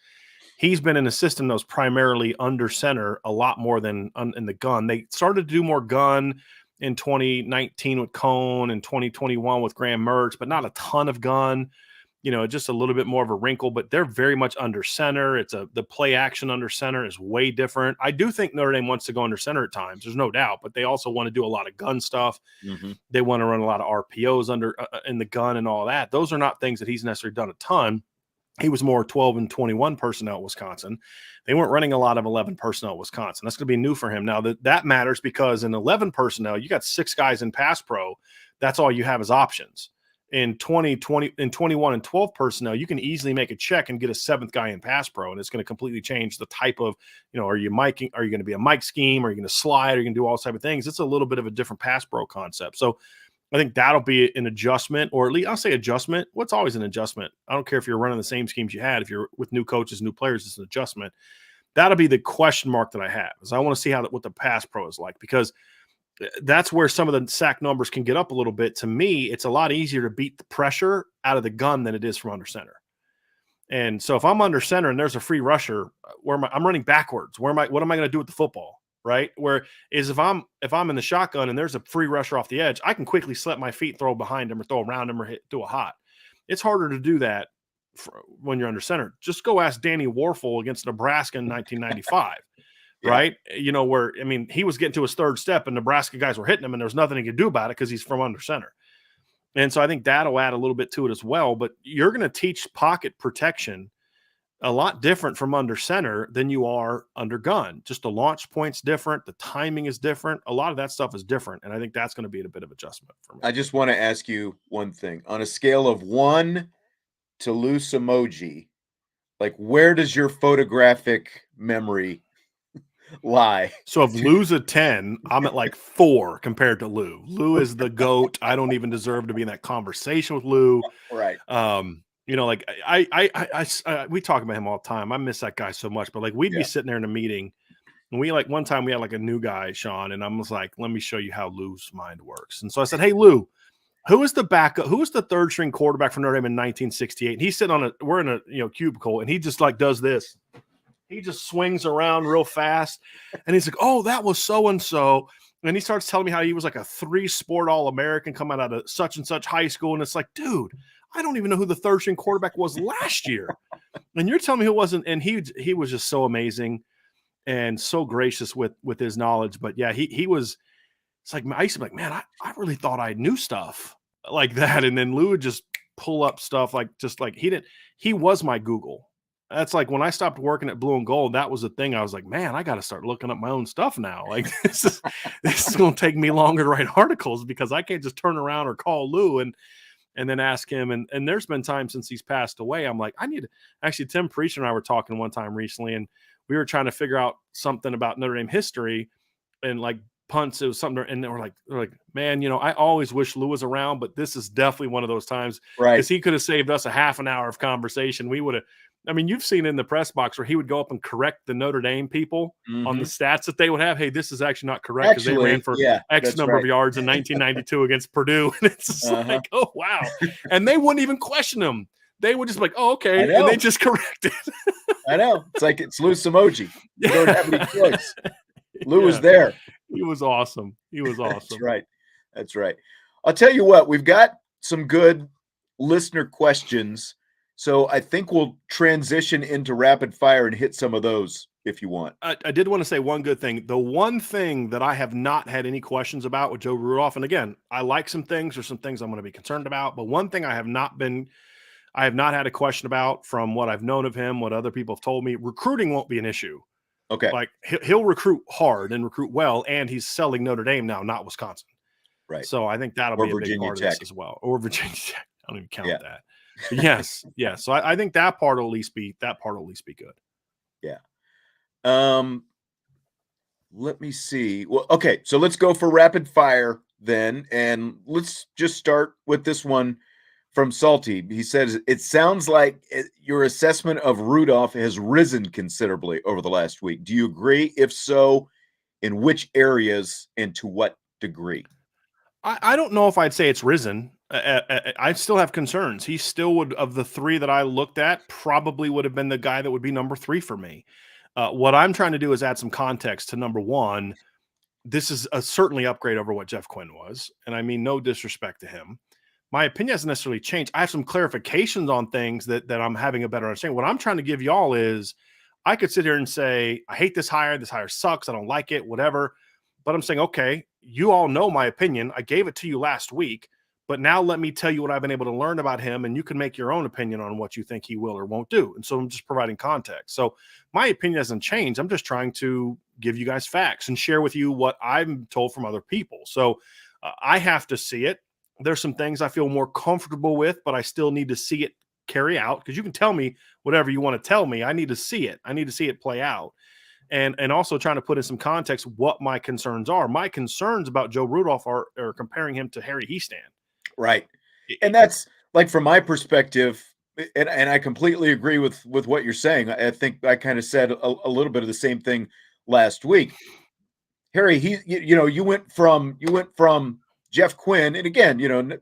he's been in a system that was primarily under center a lot more than in the gun. They started to do more gun in 2019 with Cone and 2021 with Graham Mertz, but not a ton of gun. Just a little bit more of a wrinkle, but they're very much under center. The play action under center is way different. I do think Notre Dame wants to go under center at times. There's no doubt, but they also want to do a lot of gun stuff. Mm-hmm. They want to run a lot of RPOs under in the gun and all that. Those are not things that he's necessarily done a ton. He was more 12 and 21 personnel at Wisconsin. They weren't running a lot of 11 personnel at Wisconsin. That's going to be new for him. Now that matters because in 11 personnel, you got 6 guys in pass pro. That's all you have as options. In 2020, in 21 and 12 personnel, you can easily make a check and get a 7th guy in pass pro, and it's going to completely change the type of, are you miking? Are you going to be a mic scheme? Are you going to slide? Are you going to do all type of things? It's a little bit of a different pass pro concept. So I think that'll be an adjustment, or at least I'll say adjustment. What's always an adjustment? I don't care if you're running the same schemes you had. If you're with new coaches, new players, it's an adjustment. That'll be the question mark that I have, is I want to see what the pass pro is like, because that's where some of the sack numbers can get up a little bit. To me, it's a lot easier to beat the pressure out of the gun than it is from under center. And so if I'm under center and there's a free rusher, I'm running backwards. What am I going to do with the football? Right? Where is if I'm in the shotgun and there's a free rusher off the edge, I can quickly slip my feet, throw behind him or throw around him or do a hot. It's harder to do that when you're under center. Just go ask Danny Warfel against Nebraska in 1995. Yeah. Right? Where, he was getting to his 3rd step and Nebraska guys were hitting him and there's nothing he could do about it because he's from under center. And so I think that'll add a little bit to it as well. But you're going to teach pocket protection a lot different from under center than you are under gun. Just the launch point's different. The timing is different. A lot of that stuff is different. And I think that's going to be a bit of adjustment for me. I just want to ask you one thing. On a scale of 1 to loose emoji, like where does your photographic memory Lie. So if Lou's a 10, I'm at like 4 compared to Lou. Lou is the GOAT. I don't even deserve to be in that conversation with Lou. Right. Like we talk about him all the time. I miss that guy so much, but like we'd be Yeah. sitting there in a meeting and we like one time we had like a new guy, Sean, and I was like, let me show you how Lou's mind works. And so I said, hey, Lou, who was the backup? Who was the third string quarterback for Notre Dame in 1968? And he's sitting we're in a cubicle, and he just like does this. He just swings around real fast, and he's like, "Oh, that was so and so." And he starts telling me how he was like a 3-sport All-American coming out of such and such high school. And it's like, dude, I don't even know who the third string quarterback was last year. And you're telling me who wasn't? And he was just so amazing and so gracious with his knowledge. But yeah, he was. It's like I used to be like, man, I really thought I knew stuff like that. And then Lou would just pull up stuff he was my Google. That's like when I stopped working at Blue and Gold, that was the thing. I was like, man, I got to start looking up my own stuff now. Like this is going to take me longer to write articles because I can't just turn around or call Lou and then ask him. And there's been times since he's passed away. I'm like, actually, Tim Preacher and I were talking one time recently, and we were trying to figure out something about Notre Dame history and like punts. It was something, and we're like, man, I always wish Lou was around, but this is definitely one of those times, Right? Because he could have saved us a half an hour of conversation. We would have. I mean, you've seen in the press box where he would go up and correct the Notre Dame people on the stats that they would have. Hey, this is actually not correct because they ran for X number of yards in 1992 against Purdue, and it's just like, oh wow, and they wouldn't even question him. They would just be like, oh okay, and they just correct it. I know. It's like it's Lou Samoji. You don't have any choice. Lou was there. He was awesome. That's right. I'll tell you what, we've got some good listener questions. So I think we'll transition into rapid fire and hit some of those if you want. I did want to say one good thing. The one thing that I have not had any questions about with Joe Rudolph, and again, I like some things. There's some things I'm going to be concerned about. But one thing I have not had a question about from what I've known of him, what other people have told me, recruiting won't be an issue. Okay. Like he'll recruit hard and recruit well, and he's selling Notre Dame now, not Wisconsin. Right. So I think that'll be a big part of this as well. Or Virginia Tech. I don't even count that. But yes. So I think that part will at least be good. Yeah. Let me see. Well, okay. So let's go for rapid fire then. And let's just start with this one from Salty. He says, it sounds like your assessment of Rudolph has risen considerably over the last week. Do you agree? If so, in which areas and to what degree? I don't know if I'd say it's risen. I still have concerns. He still would, of the 3 that I looked at, probably would have been the guy that would be number 3 for me. What I'm trying to do is add some context to number 1. This is a certainly upgrade over what Jeff Quinn was. And I mean, no disrespect to him. My opinion hasn't necessarily changed. I have some clarifications on things that I'm having a better understanding. What I'm trying to give y'all is I could sit here and say, I hate this hire sucks, I don't like it, whatever. But I'm saying, okay, you all know my opinion. I gave it to you last week, but now let me tell you what I've been able to learn about him, and you can make your own opinion on what you think he will or won't do. And so I'm just providing context. So my opinion hasn't changed. I'm just trying to give you guys facts and share with you what I'm told from other people. So I have to see it. There's some things I feel more comfortable with, but I still need to see it carry out, because you can tell me whatever you want to tell me. I need to see it. I need to see it play out. And also trying to put in some context what my concerns are. My concerns about Joe Rudolph are comparing him to Harry Hiestand. Right. And that's like, from my perspective, and I completely agree with what you're saying. I think I kind of said a little bit of the same thing last week. Harry, you went from Jeff Quinn, and again,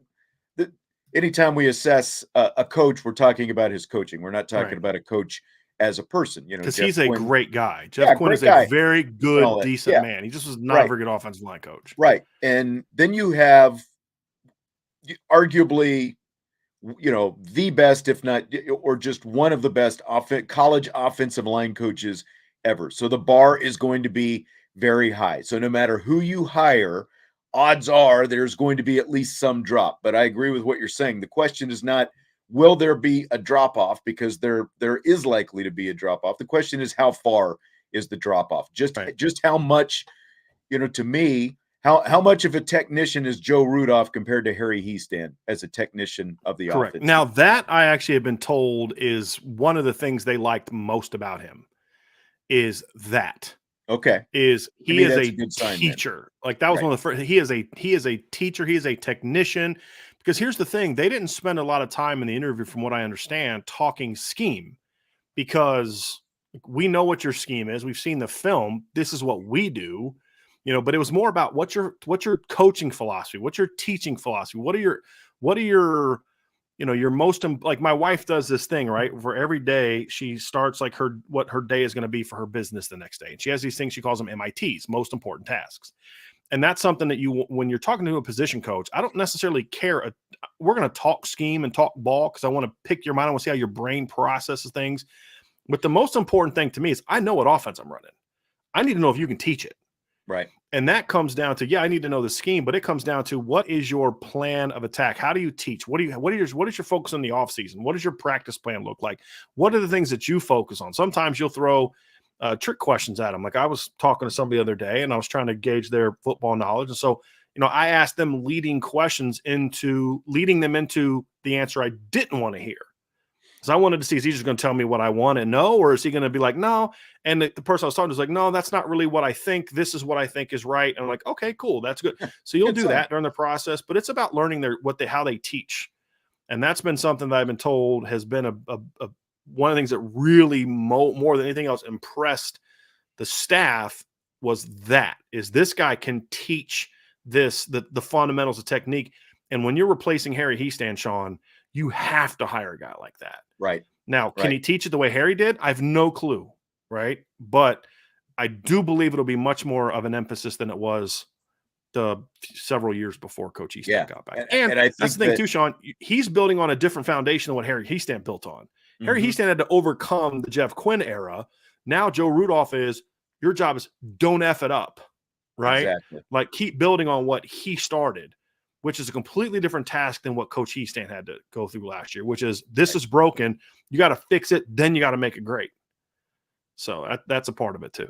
anytime we assess a coach, we're talking about his coaching. We're not talking about a coach as a person, because Jeff he's a Quinn, great guy. Jeff Quinn is a very good, decent man. He just was not a very good offensive line coach. Right. And then you have arguably, the best, if not, or just one of the best college offensive line coaches ever. So the bar is going to be very high. So no matter who you hire, odds are there's going to be at least some drop. But I agree with what you're saying. The question is not, will there be a drop-off? Because there is likely to be a drop-off. The question is, how far is the drop-off? Just how much, to me, how much of a technician is Joe Rudolph compared to Harry Hiestand as a technician of the offense? Now, that I actually have been told is one of the things they liked most about him, is that Okay. is To he me, is that's a a good sign then. teacher. Like that was Right. one of the first. He is a teacher. He is a technician. Because here's the thing: they didn't spend a lot of time in the interview, from what I understand, talking scheme, because we know what your scheme is. We've seen the film. This is what we do, but it was more about what's your coaching philosophy, what's your teaching philosophy, what are your your most like my wife does this thing, right? For every day she starts like what her day is going to be for her business the next day. And she has these things, she calls them MITs, most important tasks. And that's something that when you're talking to a position coach, I don't necessarily care. We're going to talk scheme and talk ball because I want to pick your mind. I want to see how your brain processes things. But the most important thing to me is I know what offense I'm running. I need to know if you can teach it. Right. And that comes down to, I need to know the scheme, but it comes down to what is your plan of attack? How do you teach? What is your focus in the offseason? What does your practice plan look like? What are the things that you focus on? Sometimes you'll throw trick questions at them. Like I was talking to somebody the other day and I was trying to gauge their football knowledge. And so, I asked them leading questions leading them into the answer I didn't want to hear. Because I wanted to see, is he just going to tell me what I want to know, or is he going to be like, no? And the person I was talking to was like, no, that's not really what I think. This is what I think is right. And I'm like, okay, cool. That's good. So you'll do that during the process, but it's about learning how they teach. And that's been something that I've been told has been one of the things that really more than anything else impressed the staff is this guy can teach the fundamentals of technique. And when you're replacing Harry Hiestand, Sean, you have to hire a guy like that. Right. Now, can he teach it the way Harry did? I have no clue, right? But I do believe it'll be much more of an emphasis than it was the several years before Coach Hiestand got back. And I think that's the thing too, Sean. He's building on a different foundation than what Harry Hiestand built on. Mm-hmm. Harry Hiestand had to overcome the Jeff Quinn era. Now Joe Rudolph your job is don't F it up, right? Exactly. Like keep building on what he started, which is a completely different task than what Coach Hiestand had to go through last year, which is this is broken. You got to fix it. Then you got to make it great. So that's a part of it too.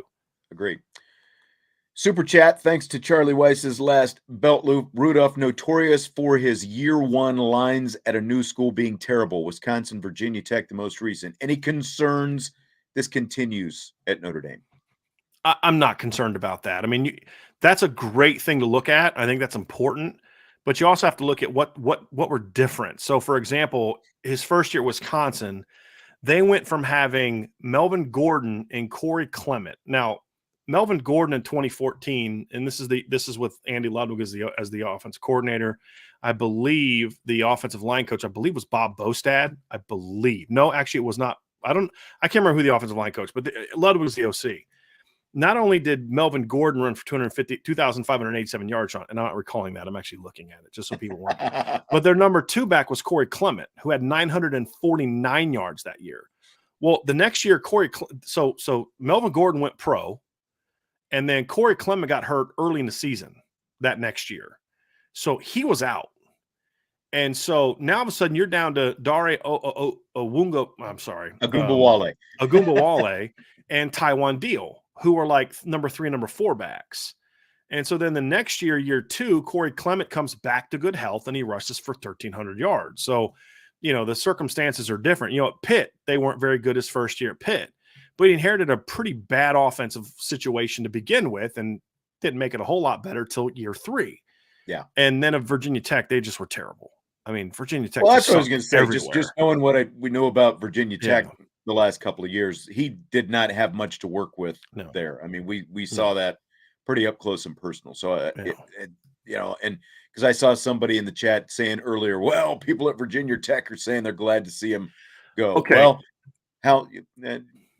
Agreed. Super chat. Thanks to Charlie Weiss's last belt loop. Rudolph, notorious for his year one lines at a new school being terrible. Wisconsin, Virginia Tech, the most recent. Any concerns this continues at Notre Dame? I'm not concerned about that. I mean, that's a great thing to look at. I think that's important. But you also have to look at what were different. So, for example, his first year at Wisconsin, they went from having Melvin Gordon and Corey Clement. Now, Melvin Gordon in 2014, and this is with Andy Ludwig as the offensive coordinator. I believe the offensive line coach, was Bob Bostad. I believe. No, actually, it was not. I can't remember who the offensive line coach, but Ludwig was the OC. Not only did Melvin Gordon run for 2,587 yards, and I'm not recalling that. I'm actually looking at it just so people weren't. But their number two back was Corey Clement, who had 949 yards that year. Well, the next year, so Melvin Gordon went pro, and then Corey Clement got hurt early in the season that next year. So he was out. And so now all of a sudden you're down to Dare Agumbawale and Taiwan Deal, who are like number 3, number 4 backs. And so then the next year 2, Corey Clement comes back to good health and he rushes for 1,300 yards. So, the circumstances are different. At Pitt, they weren't very good his first year at Pitt, but he inherited a pretty bad offensive situation to begin with and didn't make it a whole lot better till year 3. Yeah. And then at Virginia Tech, they just were terrible. I mean, Virginia Tech. Well, that's what I was going to say. Everywhere. Just knowing what we know about Virginia Tech the last couple of years, he did not have much to work with there. I mean, we saw that pretty up close and personal. So, and because I saw somebody in the chat saying earlier, well, people at Virginia Tech are saying they're glad to see him go. Okay. Well,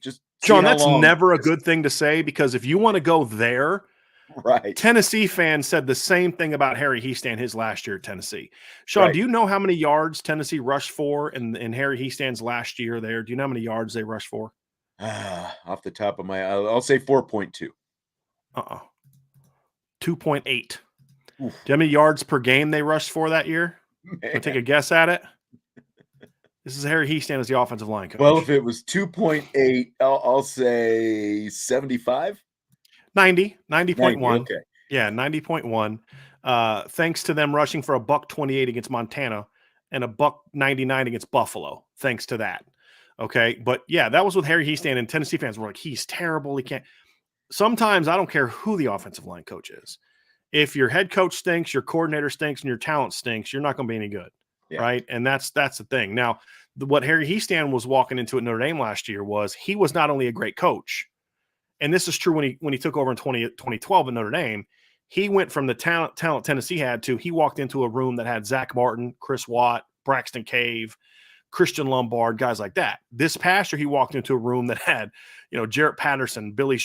just John, that's never a good thing to say, because if you want to go there, right. Tennessee fans said the same thing about Harry Hiestand his last year at Tennessee. Sean, do you know how many yards Tennessee rushed for in Harry Hiestand's last year there? Do you know how many yards they rushed for? Off the top of my, I'll say 4.2. 2.8. Do you know how many yards per game they rushed for that year? Can I take a guess at it? This is Harry Hiestand as the offensive line coach. Well, if it was 2.8, I'll say 75. 90.1. Okay. Yeah, 90.1. Thanks to them rushing for $128 against Montana and $199 against Buffalo. Thanks to that. Okay. But yeah, that was with Harry Hiestand, and Tennessee fans were like, he's terrible. He can't. sometimes I don't care who the offensive line coach is. If your head coach stinks, your coordinator stinks, and your talent stinks, you're not going to be any good, right? And that's the thing. Now, what Harry Hiestand was walking into at Notre Dame last year was he was not only a great coach, and this is true when he took over in 2012 at Notre Dame. He went from the talent Tennessee had to he walked into a room that had Zach Martin, Chris Watt, Braxton Cave, Christian Lombard, guys like that. This past year, he walked into a room that had, Jarrett Patterson, not Billy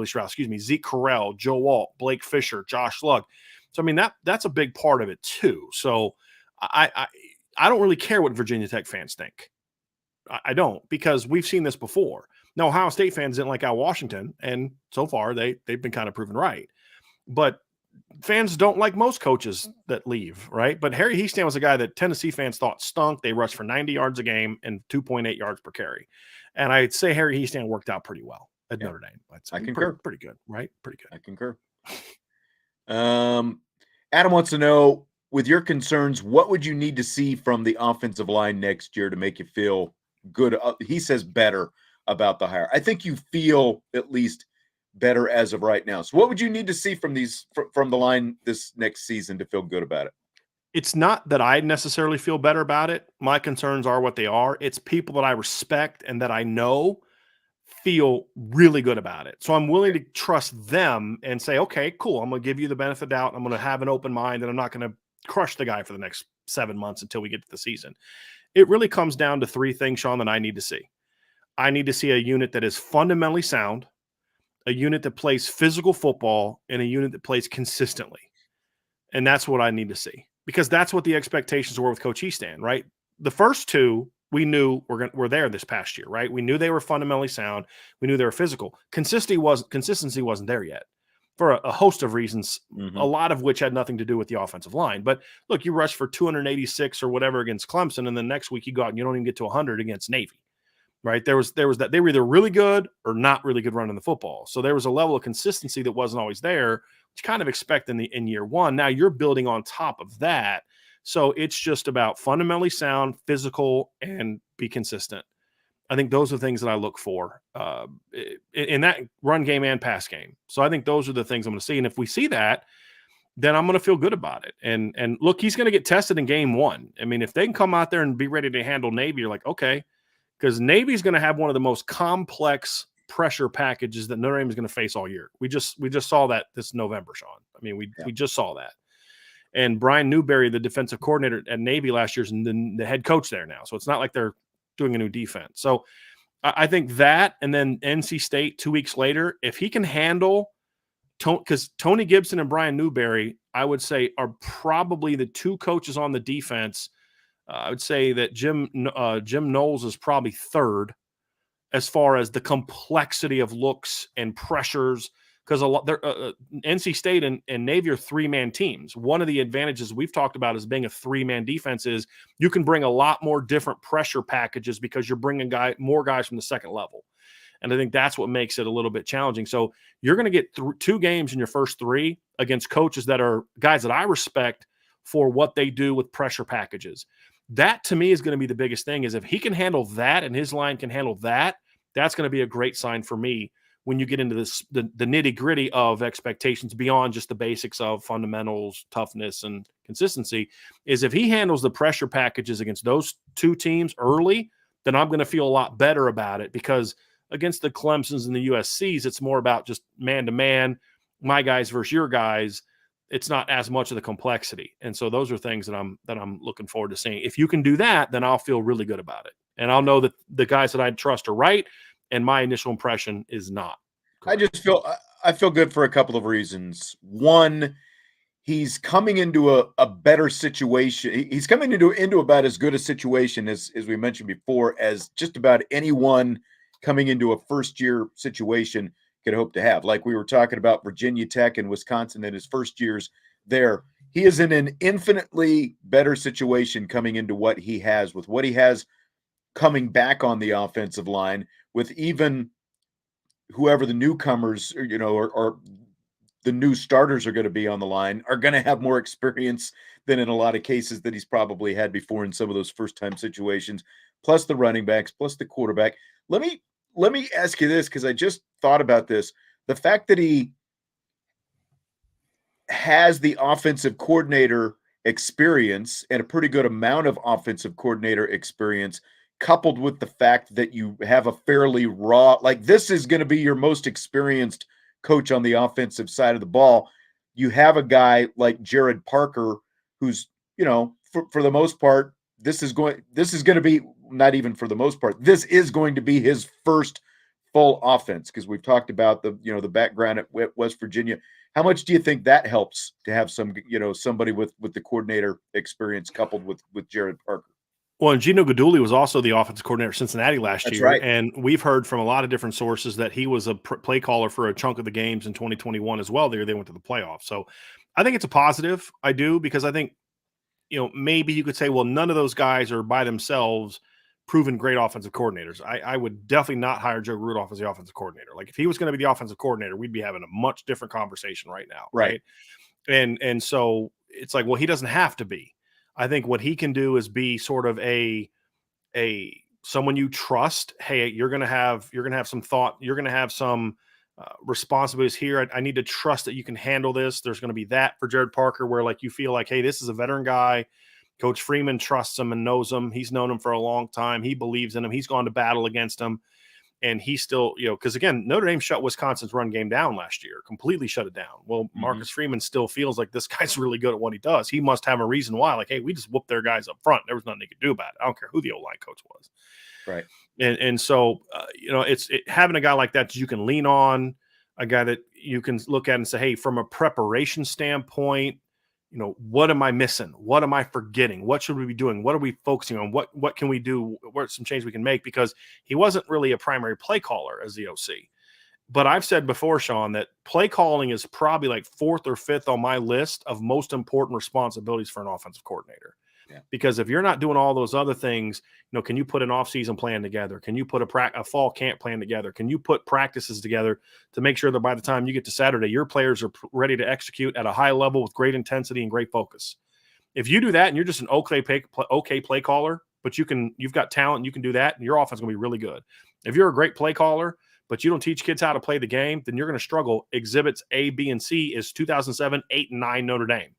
Stroud, Zeke Correll, Joe Alt, Blake Fisher, Josh Lugg. So, that's a big part of it too. So I don't really care what Virginia Tech fans think. I don't, because we've seen this before. Now, Ohio State fans didn't like Al Washington, and so far they've been kind of proven right. But fans don't like most coaches that leave, right? But Harry Hiestand was a guy that Tennessee fans thought stunk. They rushed for 90 yards a game and 2.8 yards per carry. And I'd say Harry Hiestand worked out pretty well at Notre Dame. I concur. Pretty good, right? Pretty good. I concur. Adam wants to know, with your concerns, what would you need to see from the offensive line next year to make you feel good? He says better about the hire. I think you feel at least better as of right now. So what would you need to see from the line this next season to feel good about it? It's not that I necessarily feel better about it. My concerns are what they are. It's people that I respect and that I know feel really good about it. So I'm willing to trust them and say, okay, cool. I'm going to give you the benefit of the doubt. I'm going to have an open mind, and I'm not going to crush the guy for the next 7 months until we get to the season. It really comes down to three things, Sean, that I need to see. I need to see a unit that is fundamentally sound, a unit that plays physical football, and a unit that plays consistently. And that's what I need to see, because that's what the expectations were with Coach Hiestand, right? The first two we knew were there this past year, right? We knew they were fundamentally sound. We knew they were physical. Consistency wasn't there yet for a host of reasons, a lot of which had nothing to do with the offensive line. But look, you rushed for 286 or whatever against Clemson, and the next week you go out and you don't even get to 100 against Navy. Right. There was that they were either really good or not really good running the football. So there was a level of consistency that wasn't always there, which you kind of expect in year one. Now you're building on top of that. So it's just about fundamentally sound, physical, and be consistent. I think those are the things that I look for in that run game and pass game. So I think those are the things I'm going to see. And if we see that, then I'm going to feel good about it. And look, he's going to get tested in game one. I mean, if they can come out there and be ready to handle Navy, you're like, okay. Because Navy's going to have one of the most complex pressure packages that Notre Dame is going to face all year. We just saw that this November, Sean. I mean, we just saw that. And Bryan Newberry, the defensive coordinator at Navy last year, is the head coach there now. So it's not like they're doing a new defense. So I think that, and then NC State 2 weeks later, if he can handle because Tony Gibson and Bryan Newberry, I would say, are probably the two coaches on the defense. I would say that Jim Knowles is probably third as far as the complexity of looks and pressures, because NC State and Navy are three-man teams. One of the advantages we've talked about as being a three-man defense is you can bring a lot more different pressure packages because you're bringing more guys from the second level. And I think that's what makes it a little bit challenging. So you're going to get 2 games in your first 3 against coaches that are guys that I respect for what they do with pressure packages. That, to me, is going to be the biggest thing, is if he can handle that and his line can handle that, that's going to be a great sign for me when you get into the nitty-gritty of expectations beyond just the basics of fundamentals, toughness, and consistency, is if he handles the pressure packages against those 2 teams early, then I'm going to feel a lot better about it, because against the Clemsons and the USCs, it's more about just man-to-man, my guys versus your guys. It's not as much of the complexity. And so those are things that I'm looking forward to seeing. If you can do that, then I'll feel really good about it. And I'll know that the guys that I trust are right, and my initial impression is not correct. I feel good for a couple of reasons. One, he's coming into a better situation. He's coming into about as good a situation as we mentioned before, as just about anyone coming into a first-year situation could hope to have. Like we were talking about Virginia Tech and Wisconsin in his first years there. He is in an infinitely better situation coming into what he has, with what he has coming back on the offensive line, with even whoever the newcomers, or the new starters are going to be on the line, are going to have more experience than in a lot of cases that he's probably had before in some of those first-time situations, plus the running backs, plus the quarterback. Let me ask you this, because I just thought about this. the fact that he has the offensive coordinator experience and a pretty good amount of offensive coordinator experience, coupled with the fact that you have a fairly raw, like this is going to be your most experienced coach on the offensive side of the ball. You have a guy like Jared Parker, who's, for the most part, this is going to be, not even for the most part, this is going to be his first full offense, because we've talked about the background at West Virginia. How much do you think that helps to have somebody with the coordinator experience coupled with Jared Parker? Well, and Gino Guidugli was also the offensive coordinator at Cincinnati last That's year. right. And we've heard from a lot of different sources that he was a play caller for a chunk of the games in 2021 as well. They went to the playoffs. So I think it's a positive. I do, because I think, maybe you could say, well, none of those guys are by themselves proven great offensive coordinators. I would definitely not hire Joe Rudolph as the offensive coordinator. Like, if he was going to be the offensive coordinator, we'd be having a much different conversation right now. Right. And so it's like, well, he doesn't have to be. I think what he can do is be sort of a someone you trust. Hey, you're going to have some thought. You're going to have some responsibilities here. I need to trust that you can handle this. There's going to be that for Jared Parker, where like you feel like, hey, this is a veteran guy. Coach Freeman trusts him and knows him. He's known him for a long time. He believes in him. He's gone to battle against him. And he still, because again, Notre Dame shut Wisconsin's run game down last year, completely shut it down. Well, Marcus Freeman still feels like this guy's really good at what he does. He must have a reason why. Like, hey, we just whooped their guys up front. There was nothing they could do about it. I don't care who the O-line coach was. Right. And so, it's having a guy like that you can lean on, a guy that you can look at and say, hey, from a preparation standpoint, what am I missing? What am I forgetting? What should we be doing? What are we focusing on? What can we do? What are some changes we can make? Because he wasn't really a primary play caller as the OC. But I've said before, Sean, that play calling is probably like 4th or 5th on my list of most important responsibilities for an offensive coordinator. Yeah. Because if you're not doing all those other things, can you put an off-season plan together? Can you put a fall camp plan together? Can you put practices together to make sure that by the time you get to Saturday, your players are ready to execute at a high level with great intensity and great focus? If you do that and you're just an okay play caller, but you've got talent and you can do that, and your offense is going to be really good. If you're a great play caller, but you don't teach kids how to play the game, then you're going to struggle. Exhibits A, B, and C is 2007, 8, and 9 Notre Dame.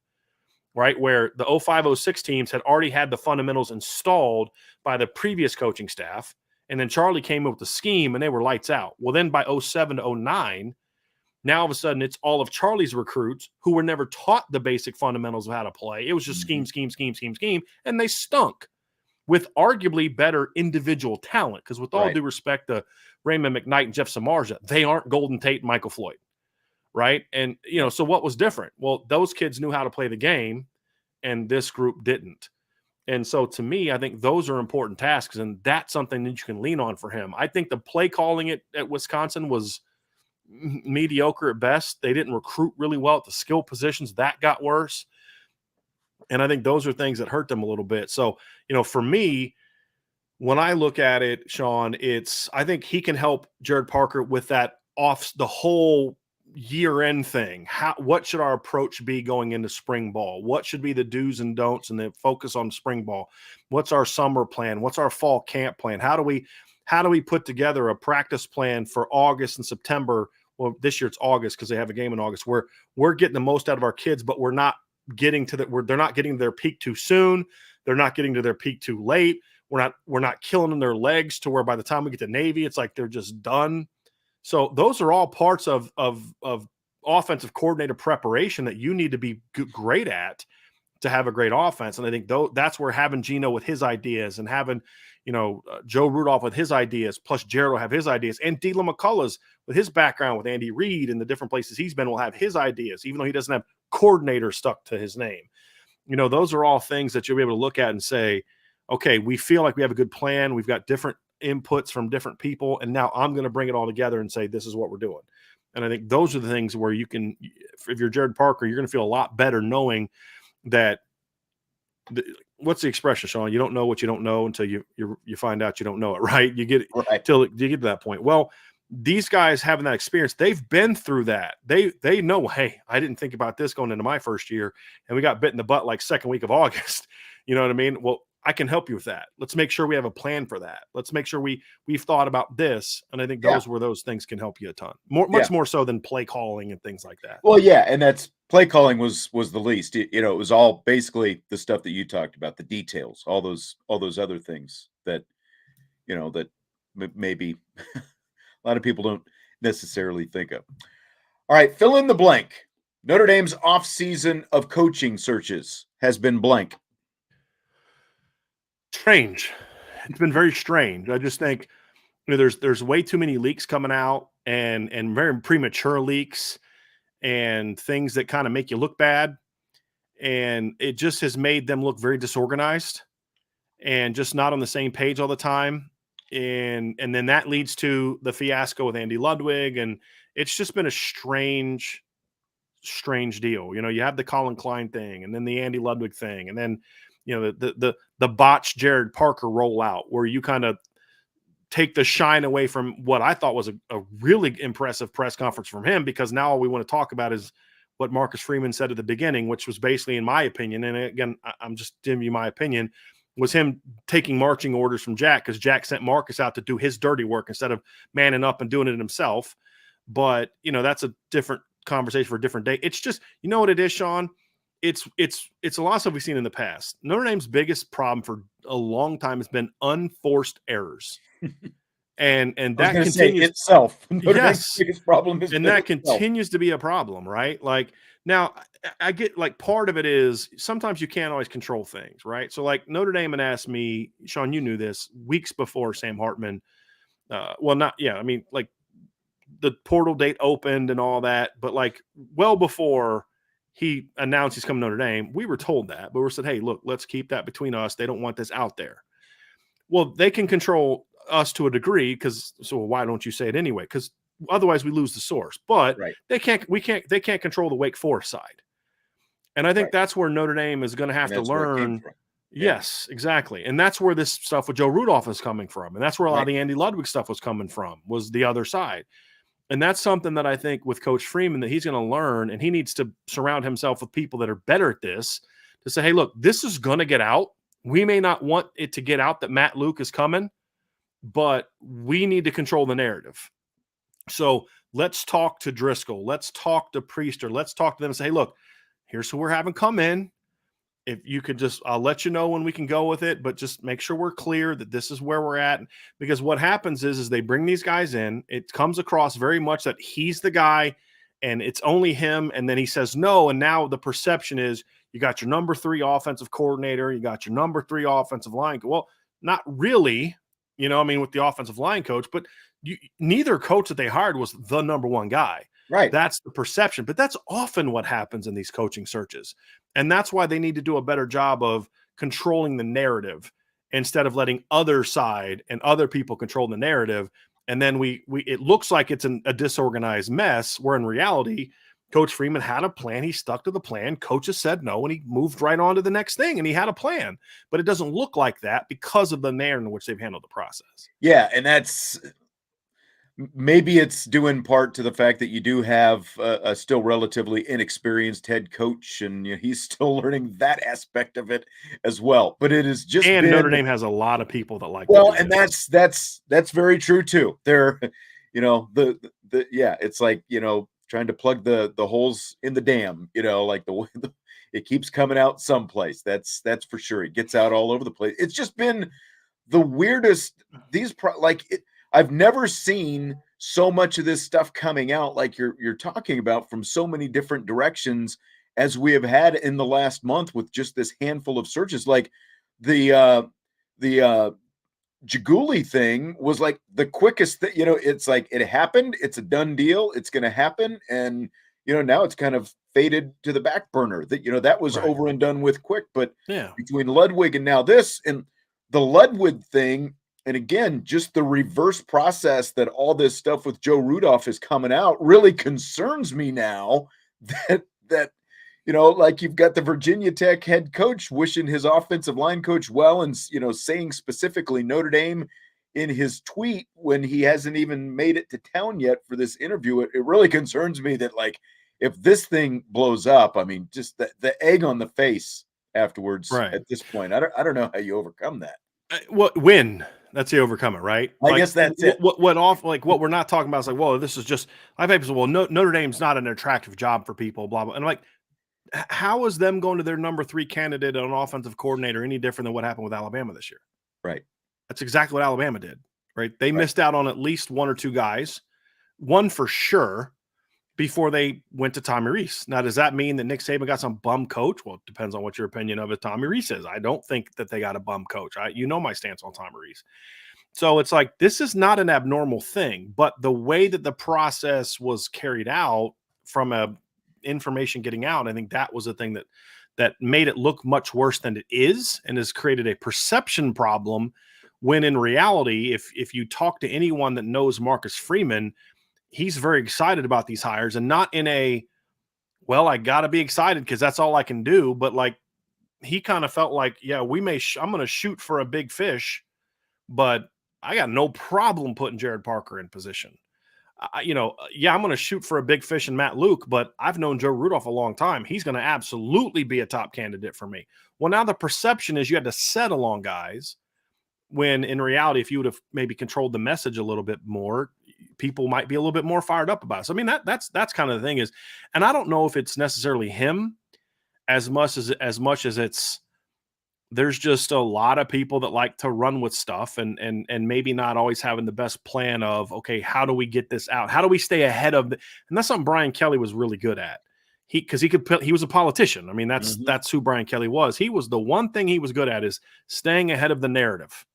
Right, where the 05-06 teams had already had the fundamentals installed by the previous coaching staff, and then Charlie came up with the scheme, and they were lights out. Well, then by 07 to 09, now all of a sudden it's all of Charlie's recruits who were never taught the basic fundamentals of how to play. It was just scheme, and they stunk with arguably better individual talent. Because with all due respect to Raymond McKnight and Jeff Samardzija, they aren't Golden Tate and Michael Floyd. Right. And, so what was different? Well, those kids knew how to play the game and this group didn't. And so to me, I think those are important tasks, and that's something that you can lean on for him. I think the play calling at Wisconsin was mediocre at best. They didn't recruit really well at the skill positions. That got worse. And I think those are things that hurt them a little bit. So, for me, when I look at it, Sean, I think he can help Jared Parker with that the whole year-end thing. What should our approach be going into spring ball? What should be the do's and don'ts and the focus on spring ball? What's our summer plan? What's our fall camp plan? How do we put together a practice plan for August and September? Well, this year it's August because they have a game in August, where we're getting the most out of our kids, but we're not getting to they're not getting to their peak too soon. They're not getting to their peak too late. We're not killing in their legs to where by the time we get to Navy, it's like they're just done. So those are all parts of offensive coordinator preparation that you need to be great at to have a great offense. And I think that's where having Gino with his ideas and having, Joe Rudolph with his ideas, plus Jared will have his ideas, and Dylan McCullough's with his background with Andy Reid and the different places he's been will have his ideas, even though he doesn't have coordinator stuck to his name. Those are all things that you'll be able to look at and say, okay, we feel like we have a good plan. We've got different inputs from different people, and now I'm going to bring it all together and say this is what we're doing. And I think those are the things where you can, if you're Jared Parker, you're going to feel a lot better knowing that what's the expression, Sean? You don't know what you don't know until you find out you don't know it, right? You get till you get to that point. Well, these guys having that experience, they've been through that. They know, hey, I didn't think about this going into my first year, and we got bit in the butt like second week of August. You know what I mean? Well, I can help you with that. Let's make sure we have a plan for that. Let's make sure we've thought about this. And I think Yeah. those things can help you a ton, Yeah. much more so than play calling and things like that. Well, yeah, and that's play calling was the least. It was all basically the stuff that you talked about, the details, all those other things that that maybe a lot of people don't necessarily think of. All right, fill in the blank. Notre Dame's off-season of coaching searches has been blank. Strange. It's been very strange. I just think there's way too many leaks coming out and very premature leaks and things that kind of make you look bad. And it just has made them look very disorganized and just not on the same page all the time. And then that leads to the fiasco with Andy Ludwig. And it's just been a strange deal. You have the Colin Klein thing and then the Andy Ludwig thing. And then, the botched Jared Parker rollout where you kind of take the shine away from what I thought was a really impressive press conference from him, because now all we want to talk about is what Marcus Freeman said at the beginning, which was basically, in my opinion, and again, I'm just giving you my opinion, was him taking marching orders from Jack, because Jack sent Marcus out to do his dirty work instead of manning up and doing it himself. But, that's a different conversation for a different day. It's just, you know what it is, Sean? It's a lot of stuff we've seen in the past. Notre Dame's biggest problem for a long time has been unforced errors. And that continues itself. Yes. Biggest problem is, and that continues to be a problem, right? Like, now I get, like, part of it is sometimes you can't always control things, right? So, like, Notre Dame had asked me, Sean, you knew this, weeks before Sam Hartman. Like, the portal date opened and all that, but like well before he announced he's coming to Notre Dame, we were told that, but we said, hey, look, let's keep that between us. They don't want this out there. Well, they can control us to a degree, so why don't you say it anyway? Because otherwise we lose the source. But right. they can't control the Wake Forest side. And I think that's where Notre Dame is going to have to learn. Yes, exactly. And that's where this stuff with Joe Rudolph is coming from. And that's where a lot of the Andy Ludwig stuff was coming from, was the other side. And that's something that I think with Coach Freeman that he's going to learn, and he needs to surround himself with people that are better at this to say, hey, look, this is going to get out. We may not want it to get out that Matt Luke is coming, but we need to control the narrative. So let's talk to Driskell. Let's talk to Priester. Let's talk to them and say, hey, look, here's who we're having come in. If you could just, I'll let you know when we can go with it, but just make sure we're clear that this is where we're at. Because what happens is they bring these guys in. It comes across very much that he's the guy and it's only him. And then he says no. And now the perception is you got your number 3 offensive coordinator. You got your number 3 offensive line. Well, not really, with the offensive line coach, but neither coach that they hired was the number 1 guy. Right. That's the perception, but that's often what happens in these coaching searches. And that's why they need to do a better job of controlling the narrative instead of letting other side and other people control the narrative. And then it looks like it's a disorganized mess, where in reality, Coach Freeman had a plan. He stuck to the plan. Coaches said no, and he moved right on to the next thing, and he had a plan. But it doesn't look like that because of the manner in which they've handled the process. Yeah, and that's maybe it's due in part to the fact that you do have a still relatively inexperienced head coach, and he's still learning that aspect of it as well. But it is just Notre Dame has a lot of people that like. Well, and that's very true too. They're, it's like trying to plug the holes in the dam. Like it keeps coming out someplace. That's for sure. It gets out all over the place. It's just been the weirdest. I've never seen so much of this stuff coming out like you're talking about from so many different directions as we have had in the last month with just this handful of searches. Like the Jaguli thing was like the quickest thing. It's like it happened. It's a done deal. It's going to happen. And, now it's kind of faded to the back burner that, that was over and done with quick. But between Ludwig and now this, and the Ludwig thing, and again, just the reverse process that all this stuff with Joe Rudolph is coming out really concerns me now that like you've got the Virginia Tech head coach wishing his offensive line coach well and, saying specifically Notre Dame in his tweet when he hasn't even made it to town yet for this interview. It really concerns me that, like, if this thing blows up, I mean, just the egg on the face afterwards Right. at this point. I don't know how you overcome that. What win? That's the overcome it, right? I Like guess that's it. what we're not talking about is like, well, this is just I've had people say, well, Notre Dame's not an attractive job for people, blah blah. And I'm like, how is them going to their number 3 candidate on offensive coordinator any different than what happened with Alabama this year? Right. That's exactly what Alabama did, right? They Right. missed out on at least 1 or 2 guys, one for sure, before they went to Tommy Rees. Now, does that mean that Nick Saban got some bum coach? Well, it depends on what your opinion of it Tommy Rees is. I don't think that they got a bum coach. You know my stance on Tommy Rees. So it's like this is not an abnormal thing, but the way that the process was carried out from a information getting out, I think that was the thing that made it look much worse than it is and has created a perception problem when in reality, if you talk to anyone that knows Marcus Freeman, he's very excited about these hires and not in a, well, I got to be excited because that's all I can do. But like he kind of felt like, yeah, I'm going to shoot for a big fish, but I got no problem putting Jared Parker in position. Yeah, I'm going to shoot for a big fish in Matt Luke, but I've known Joe Rudolph a long time. He's going to absolutely be a top candidate for me. Well, now the perception is you had to settle on guys when in reality, if you would have maybe controlled the message a little bit more, people might be a little bit more fired up about it. So, I mean, that's kind of the thing is, and I don't know if it's necessarily him as much as it's, there's just a lot of people that like to run with stuff and maybe not always having the best plan of, okay, how do we get this out? How do we stay ahead of and that's something Brian Kelly was really good at. He was a politician. I mean, that's who Brian Kelly was. He was the one thing he was good at is staying ahead of the narrative.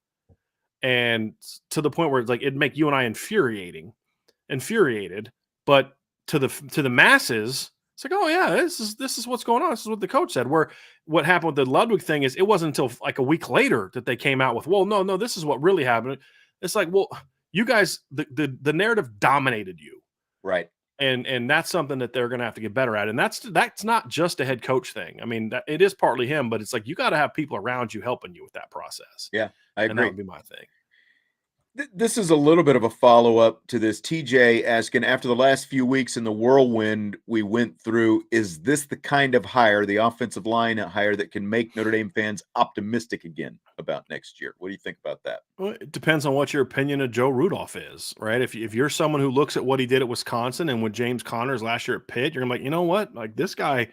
And to the point where it's like, it'd make you and I infuriated, but to the masses, it's like, oh yeah, this is what's going on. This is what the coach said. Where what happened with the Ludwig thing is it wasn't until like a week later that they came out with, well, no, this is what really happened. It's like, well, you guys, the narrative dominated you. Right. And that's something that they're going to have to get better at. And that's not just a head coach thing. I mean, it is partly him, but it's like, you got to have people around you helping you with that process. Yeah, I agree. And that would be my thing. This is a little bit of a follow-up to this. TJ asking, after the last few weeks in the whirlwind we went through, is this the kind of hire, the offensive line hire, that can make Notre Dame fans optimistic again about next year? What do you think about that? Well, it depends on what your opinion of Joe Rudolph is, right? If you're someone who looks at what he did at Wisconsin and with James Connors last year at Pitt, you're gonna be like, you know what? Like this guy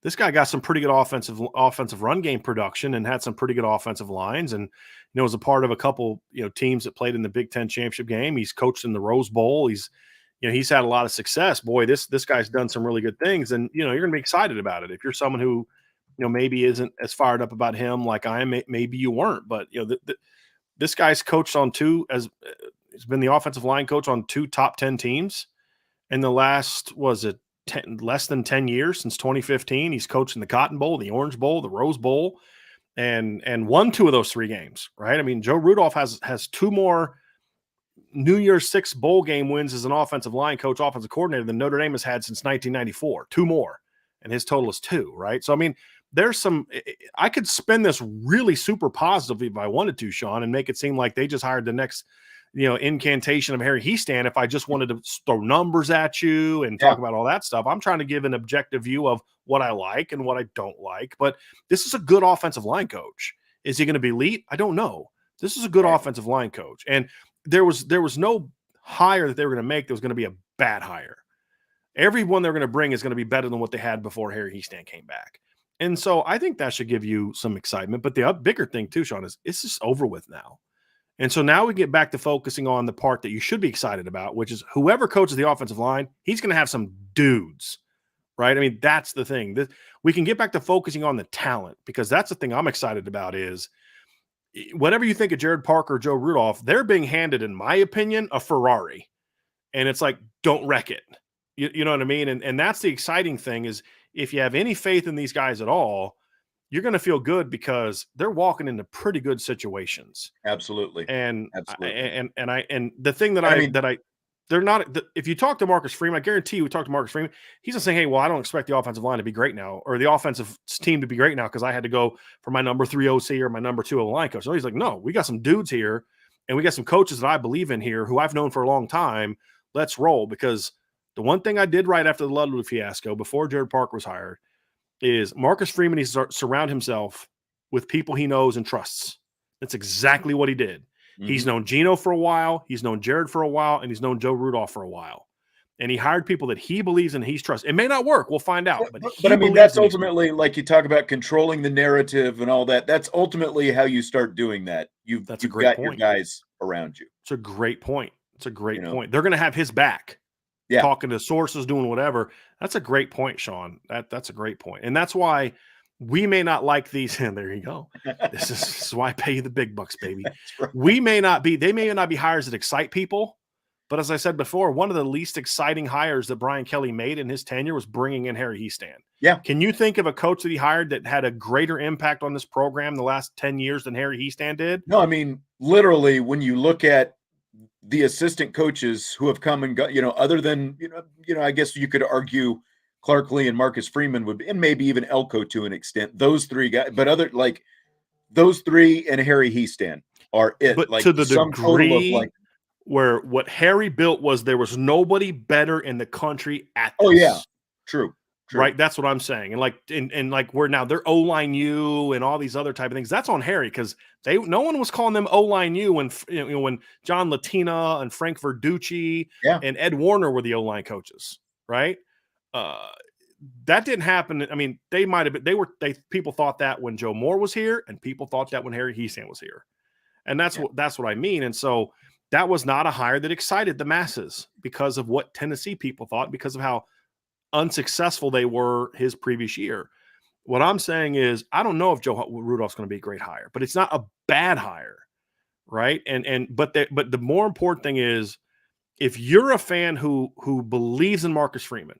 got some pretty good offensive run game production and had some pretty good offensive lines, and was a part of a couple teams that played in the Big Ten championship game. He's coached in the Rose Bowl. He's had a lot of success. Boy, this guy's done some really good things, and you're going to be excited about it. If you're someone who maybe isn't as fired up about him like I am, maybe you weren't, but this guy's coached on he's been the offensive line coach on 2 top 10 teams in the last less than 10 years. Since 2015, he's coached in the Cotton Bowl, the Orange Bowl, the Rose Bowl, and won 2 of those 3 games, right? I mean, Joe Rudolph has 2 more New Year's 6 bowl game wins as an offensive line coach, offensive coordinator than Notre Dame has had since 1994, 2 more, and his total is 2, right? So, I mean, I could spin this really super positively if I wanted to, Sean, and make it seem like they just hired the next incantation of Harry Hiestand. If I just wanted to throw numbers at you and talk about all that stuff, I'm trying to give an objective view of what I like and what I don't like. But this is a good offensive line coach. Is he going to be elite? I don't know. This is a good offensive line coach. And there was no hire that they were going to make that was going to be a bad hire. Everyone they're going to bring is going to be better than what they had before Harry Hiestand came back. And so I think that should give you some excitement. But the bigger thing too, Sean, is it's just over with now. And so now we get back to focusing on the part that you should be excited about, which is whoever coaches the offensive line, he's going to have some dudes, right? I mean, that's the thing. We can get back to focusing on the talent, because that's the thing I'm excited about is whatever you think of Jared Parker or Joe Rudolph, they're being handed, in my opinion, a Ferrari. And it's like, don't wreck it. You know what I mean? And that's the exciting thing is if you have any faith in these guys at all, you're going to feel good because they're walking into pretty good situations. Absolutely. And Absolutely. and the thing that they're not, if you talk to Marcus Freeman, I guarantee you, we talk to Marcus Freeman, he's not saying, hey, well, I don't expect the offensive line to be great now or the offensive team to be great now because I had to go for my number 3 OC or my number 2 line coach. So he's like, no, we got some dudes here and we got some coaches that I believe in here who I've known for a long time. Let's roll. Because the one thing I did right after the Ludwig fiasco, before Jared Parker was hired, is Marcus Freeman needs to surround himself with people he knows and trusts. That's exactly what he did. He's known Gino for a while, he's known Jared for a while, and he's known Joe Rudolph for a while. And he hired people that he believes in, he's trusts. It may not work, we'll find out. But I mean, that's ultimately, like you talk about controlling the narrative and all that. That's ultimately how you start doing that. You've got your guys around you. It's a great point. It's a great point. They're going to have his back. Yeah. Talking to sources, doing whatever. That's a great point, Sean. That's a great point. And that's why we may not like these. And there you go. This is why I pay you the big bucks, baby. Right. They may not be hires that excite people. But as I said before, one of the least exciting hires that Brian Kelly made in his tenure was bringing in Harry Hiestand. Yeah. Can you think of a coach that he hired that had a greater impact on this program the last 10 years than Harry Hiestand did? No, I mean, literally, when you look at the assistant coaches who have come and got, other than, I guess you could argue Clark Lee and Marcus Freeman would be, and maybe even Elko to an extent, those three guys, but those three and Harry Hiestand are it. But like to the some degree total of where what Harry built was there was nobody better in the country at this. Oh yeah. True. Right. That's what I'm saying. And like we're now they're O-line U and all these other type of things. That's on Harry because no one was calling them O-line U when when John Latina and Frank Verducci and Ed Warner were the O-line coaches. Right. That didn't happen. I mean, they might have been. People thought that when Joe Moore was here, and people thought that when Harry Hiestand was here, and that's what I mean. And so that was not a hire that excited the masses because of what Tennessee people thought, because of how unsuccessful they were his previous year. What I'm saying is, I don't know if Joe Rudolph's going to be a great hire, but it's not a bad hire, right? But the more important thing is, if you're a fan who believes in Marcus Freeman,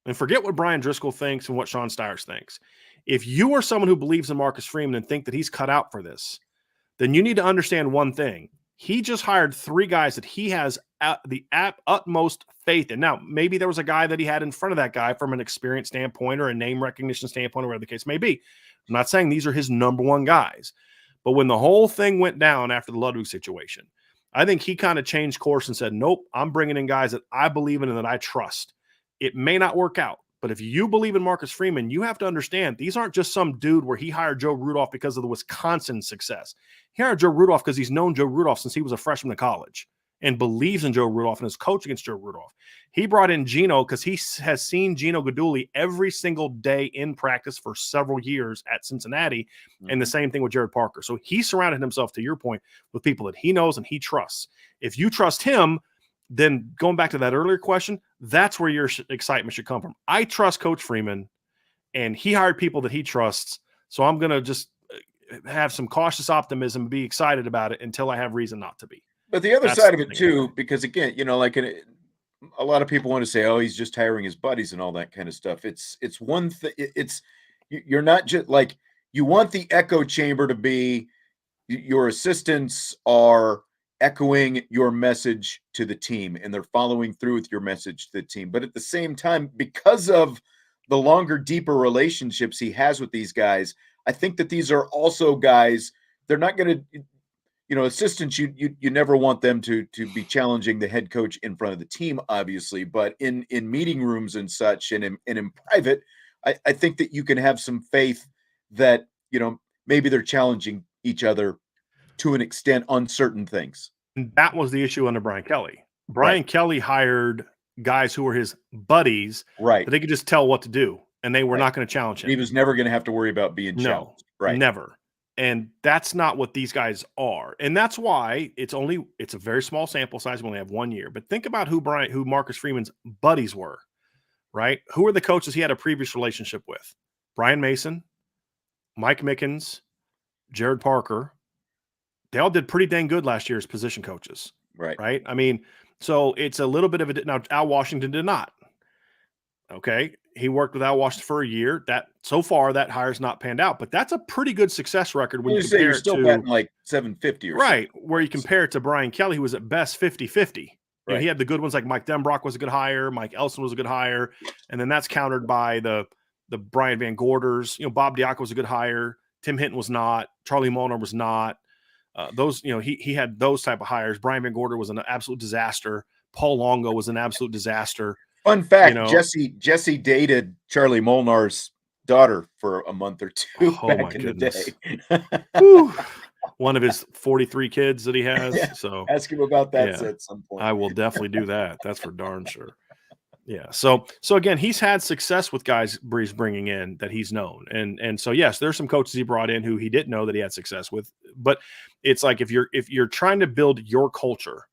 and forget what Brian Driskell thinks and what Sean Stiers thinks, if you are someone who believes in Marcus Freeman and think that he's cut out for this, then you need to understand one thing. He just hired 3 guys that he has the utmost faith in. Now, maybe there was a guy that he had in front of that guy from an experience standpoint or a name recognition standpoint or whatever the case may be. I'm not saying these are his number one guys. But when the whole thing went down after the Ludwig situation, I think he kind of changed course and said, nope, I'm bringing in guys that I believe in and that I trust. It may not work out. But if you believe in Marcus Freeman, you have to understand these aren't just some dude where he hired Joe Rudolph because of the Wisconsin success. He hired Joe Rudolph because he's known Joe Rudolph since he was a freshman in college and believes in Joe Rudolph and is coach against Joe Rudolph. He brought in Gino because he has seen Gino Guidugli every single day in practice for several years at Cincinnati, and the same thing with Jared Parker. So he surrounded himself, to your point, with people that he knows and he trusts. If you trust him, then going back to that earlier question, that's where your excitement should come from. I trust Coach Freeman, and he hired people that he trusts. So I'm going to just have some cautious optimism and be excited about it until I have reason not to be. But the other side of it too, because again, like a lot of people want to say, oh, he's just hiring his buddies and all that kind of stuff. It's one thing. You're not just like, you want the echo chamber to be your assistants are echoing your message to the team and they're following through with your message to the team. But at the same time, because of the longer, deeper relationships he has with these guys, I think that these are also guys, they're not going to, assistants, you never want them to be challenging the head coach in front of the team, obviously, but in meeting rooms and such, and in private, I think that you can have some faith that, maybe they're challenging each other to an extent on certain things. And that was the issue under Brian Kelly. Brian Kelly hired guys who were his buddies, right? That they could just tell what to do, and they were not going to challenge him. He was never going to have to worry about being challenged. Right? Never. And that's not what these guys are. And that's why it's a very small sample size. We only have 1 year. But think about who Marcus Freeman's buddies were, right? Who are the coaches he had a previous relationship with? Brian Mason, Mike Mickens, Jared Parker. They all did pretty dang good last year as position coaches. Right. I mean, so it's a little bit of now Al Washington did not. Okay. He worked with Al Washington for a year. That so far that hire's not panned out, but that's a pretty good success record when you compare it still to batting like 750 or right, where you compare it to Brian Kelly, who was at best 50-50. Right. He had the good ones like Mike Denbrock was a good hire, Mike Elson was a good hire, and then that's countered by the Brian Van Gorders. Bob Diaco was a good hire. Tim Hinton was not. Charlie Molnar was not. Those, he had those type of hires. Brian Van Gorder was an absolute disaster. Paul Longo was an absolute disaster. Fun fact: Jesse dated Charlie Molnar's daughter for a month or two Oh my back in the goodness. day. Whew. One of his 43 kids that he has. So Ask him about that yeah, at some point. I will definitely do that. That's for darn sure. Yeah. So again, he's had success with guys Bree's bringing in that he's known, and so yes, there's some coaches he brought in who he didn't know that he had success with. But it's like if you're trying to build your culture,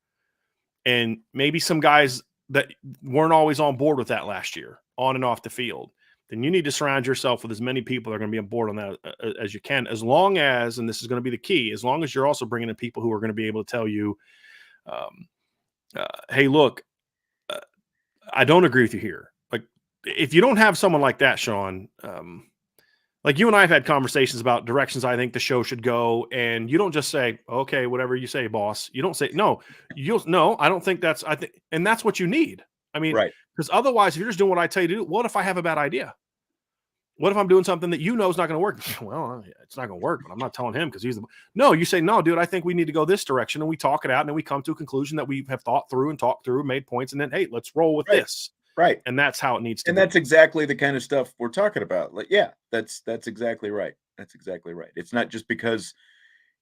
and maybe some guys that weren't always on board with that last year, on and off the field, then you need to surround yourself with as many people that are going to be on board on that as you can. As long as, and this is going to be the key, as long as you're also bringing in people who are going to be able to tell you, um, hey, look, I don't agree with you here. Like, if you don't have someone like that, Sean, like you and I have had conversations about directions I think the show should go, and you don't just say, "Okay, whatever you say, boss." You don't say, "No." You'll no. I don't think that's. I think, and that's what you need. I mean, Right. because otherwise, if you're just doing what I tell you to do, what if I have a bad idea? What if I'm doing something that you know is not going to work? Well, it's not going to work, but I'm not telling him because he's the. No, you say, "No, dude, I think we need to go this direction," and we talk it out, and then we come to a conclusion that we have thought through and talked through, made points, and then, hey, let's roll with Right. this. Right. And that's how it needs to And be. that's exactly the kind of stuff we're talking about. Like, yeah, that's exactly right. That's exactly right. It's not just because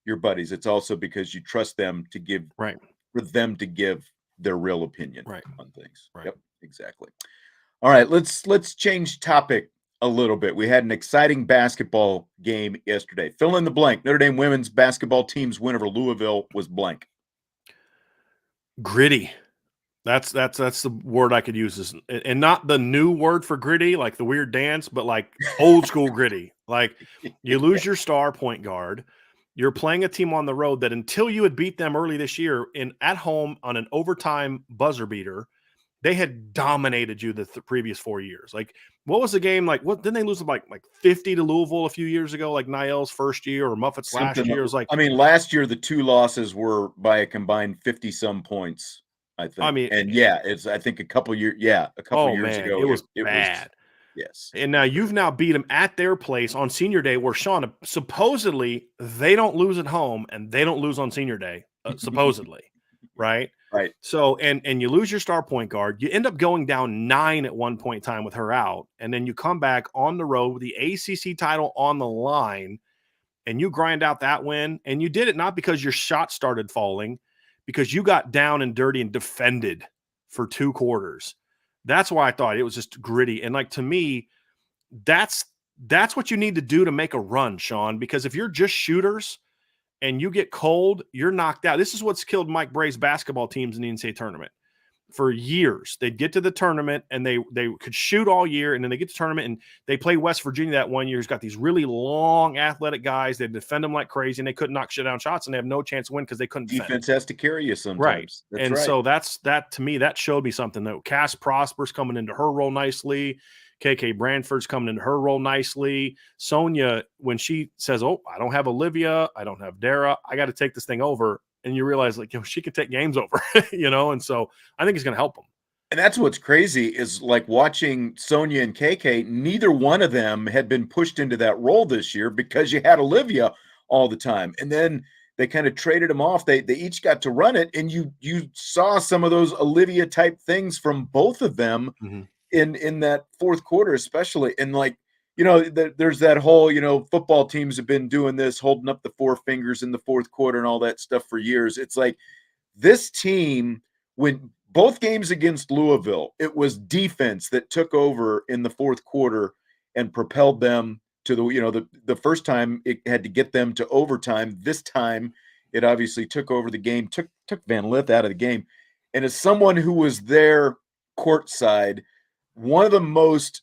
you're buddies. It's also because you trust them to give Right. for them to give their real opinion Right. on things. Right. Yep, exactly. All right, let's change topic a little bit. We had an exciting basketball game yesterday. Fill in the blank. Notre Dame women's basketball team's win over Louisville was blank. Gritty. That's the word I could use, and not the new word for gritty, like the weird dance, but like old school gritty. Like you lose your star point guard. You're playing a team on the road that until you had beat them early this year in at home on an overtime buzzer beater, they had dominated you the previous 4 years. Like what was the game like? What didn't they lose like 50 to Louisville a few years ago? Like Niall's first year or Muffet's last Something. year? It was like, I mean, last year the two losses were by a combined 50 some points, I I think. mean, And yeah, it's I think a couple oh years man, ago it was it was bad. yes. And now you've now beat them at their place on senior day where Sean, supposedly they don't lose at home and they don't lose on senior day, supposedly. Right. Right. So, and you lose your star point guard, you end up going down 9 at one point in time with her out. And then you come back on the road with the ACC title on the line and you grind out that win. And you did it not because your shot started falling, because you got down and dirty and defended for 2 quarters. That's why I thought it was just gritty. And like, to me, that's what you need to do to make a run, Sean, because if you're just shooters and you get cold, you're knocked out. This is what's killed Mike Bray's basketball teams in the NCAA tournament. For years, they'd get to the tournament and they could shoot all year, and then they get to the tournament and they play West Virginia that one year. Who's got these really long, athletic guys. They defend them like crazy, and they couldn't knock shit down shots, and they have no chance to win because they couldn't defend. Defense has to carry you sometimes. Right. That's and right. so that to me, that showed me something. That Cass Prosper's coming into her role nicely. KK Branford's coming into her role nicely. Sonia, when she says, "Oh, I don't have Olivia, I don't have Dara, I got to take this thing over," and you realize, like, she could take games over, and so I think it's going to help them. And that's what's crazy is like watching Sonia and KK, neither one of them had been pushed into that role this year because you had Olivia all the time. And then they kind of traded them off. They each got to run it. And you saw some of those Olivia type things from both of them in that fourth quarter, especially. And like, there's that whole, football teams have been doing this, holding up the four fingers in the fourth quarter and all that stuff for years. It's like this team, when both games against Louisville, it was defense that took over in the fourth quarter and propelled them to the first time it had to get them to overtime. This time it obviously took over the game, took Van Lith out of the game. And as someone who was there courtside, one of the most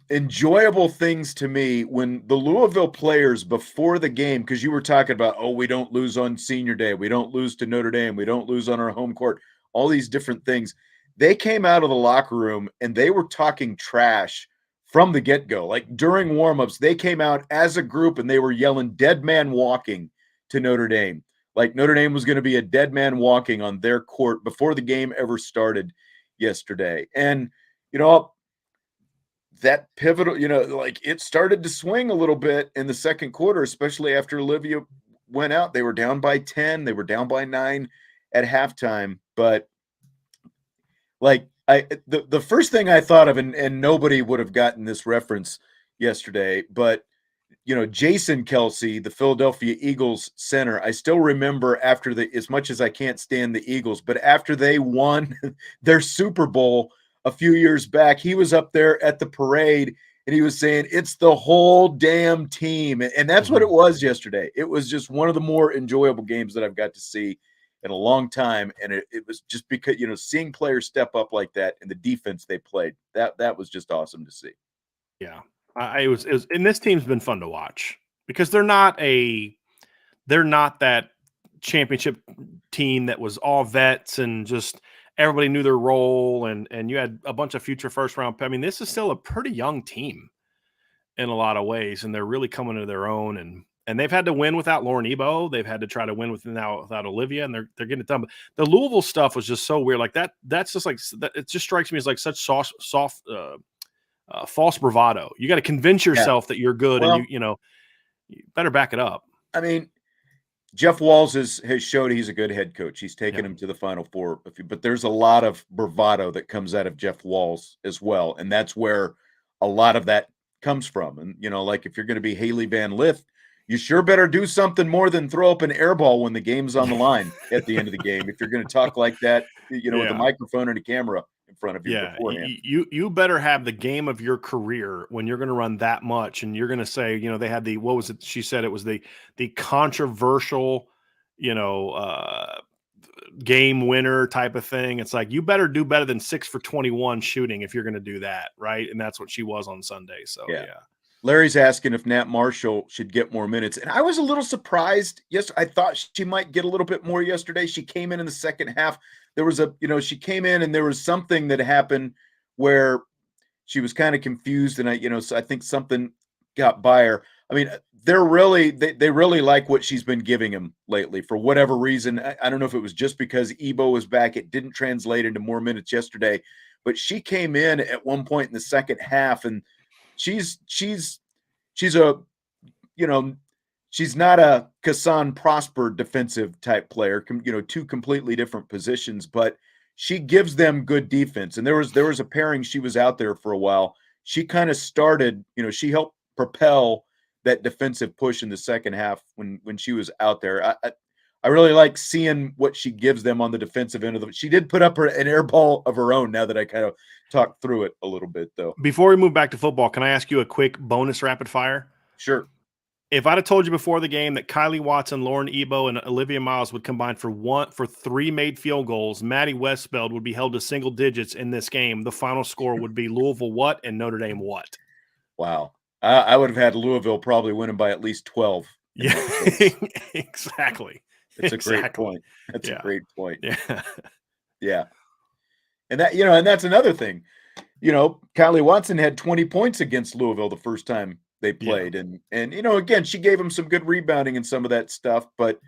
enjoyable things to me when the Louisville players before the game, because you were talking about, oh, we don't lose on senior day, we don't lose to Notre Dame, we don't lose on our home court, all these different things. They came out of the locker room and they were talking trash from the get-go. Like during warmups, they came out as a group and they were yelling dead man walking to Notre Dame. Like Notre Dame was going to be a dead man walking on their court before the game ever started yesterday. And, that pivotal, like it started to swing a little bit in the second quarter, especially after Olivia went out. They were down by 10. They were down by 9 at halftime. But like, The first thing I thought of, and nobody would have gotten this reference yesterday, but Jason Kelsey, the Philadelphia Eagles center, I still remember after as much as I can't stand the Eagles, but after they won their Super Bowl a few years back, he was up there at the parade and he was saying, it's the whole damn team. And that's what it was yesterday. It was just one of the more enjoyable games that I've got to see in a long time. And it was just because, seeing players step up like that and the defense they played, that was just awesome to see. Yeah. It was, and this team's been fun to watch because they're not that championship team that was all vets and just everybody knew their role and you had a bunch of future first round. I mean, this is still a pretty young team in a lot of ways, and they're really coming to their own. And they've had to win without Lauren Ebo. They've had to try to win without Olivia, and they're getting it done. But the Louisville stuff was just so weird. Like that. That's just like that. It just strikes me as like such soft false bravado. You got to convince yourself that you're good, and you better back it up. I mean, Jeff Walls has showed he's a good head coach. He's taken him to the Final Four, but there's a lot of bravado that comes out of Jeff Walls as well, and that's where a lot of that comes from. And like if you're going to be Haley Van Lith, you sure better do something more than throw up an air ball when the game's on the line at the end of the game. If you're going to talk like that, with a microphone and a camera in front of you beforehand. You better have the game of your career when you're going to run that much, and you're going to say, they had what was it? She said it was the controversial, game winner type of thing. It's like you better do better than 6 for 21 shooting if you're going to do that, right? And that's what she was on Sunday. So yeah. Larry's asking if Nat Marshall should get more minutes. And I was a little surprised. Yes, I thought she might get a little bit more yesterday. She came in the second half. There was she came in and there was something that happened where she was kind of confused. And so I think something got by her. I mean, they really like what she's been giving him lately for whatever reason. I don't know if it was just because Ebo was back. It didn't translate into more minutes yesterday, but she came in at one point in the second half and she's a, she's not a Kassan Prosper defensive type player, two completely different positions, but she gives them good defense. And there was a pairing. She was out there for a while. She kind of started, she helped propel that defensive push in the second half when she was out there. I really like seeing what she gives them on the defensive end of the. She did put up an air ball of her own. Now that I kind of talked through it a little bit, though. Before we move back to football, can I ask you a quick bonus rapid fire? Sure. If I'd have told you before the game that Kylie Watson, Lauren Ebo, and Olivia Miles would combine for 3 made field goals, Maddie Westfeld would be held to single digits in this game. The final score would be Louisville what and Notre Dame what? Wow. I would have had Louisville probably winning by at least 12. Yeah, exactly. It's a great point. That's a great point. Yeah. Yeah. And that, and that's another thing. Kylie Watson had 20 points against Louisville the first time they played. Yeah. And again, she gave them some good rebounding and some of that stuff, but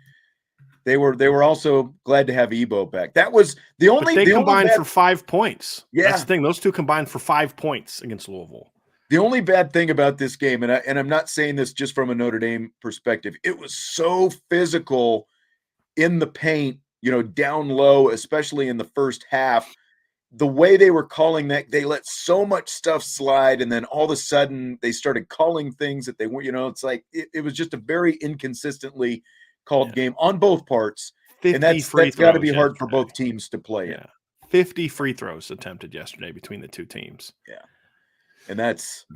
they were also glad to have Ebo back. That was the only. But they combined for 5 points. Yeah. That's the thing. Those two combined for 5 points against Louisville. The only bad thing about this game, and I'm not saying this just from a Notre Dame perspective, it was so physical in the paint, down low, especially in the first half. The way they were calling that, they let so much stuff slide, and then all of a sudden they started calling things that they weren't, it's like it was just a very inconsistently called game on both parts. And that's got to be hard for both teams to play in. 50 free throws attempted yesterday between the two teams. Yeah. And that's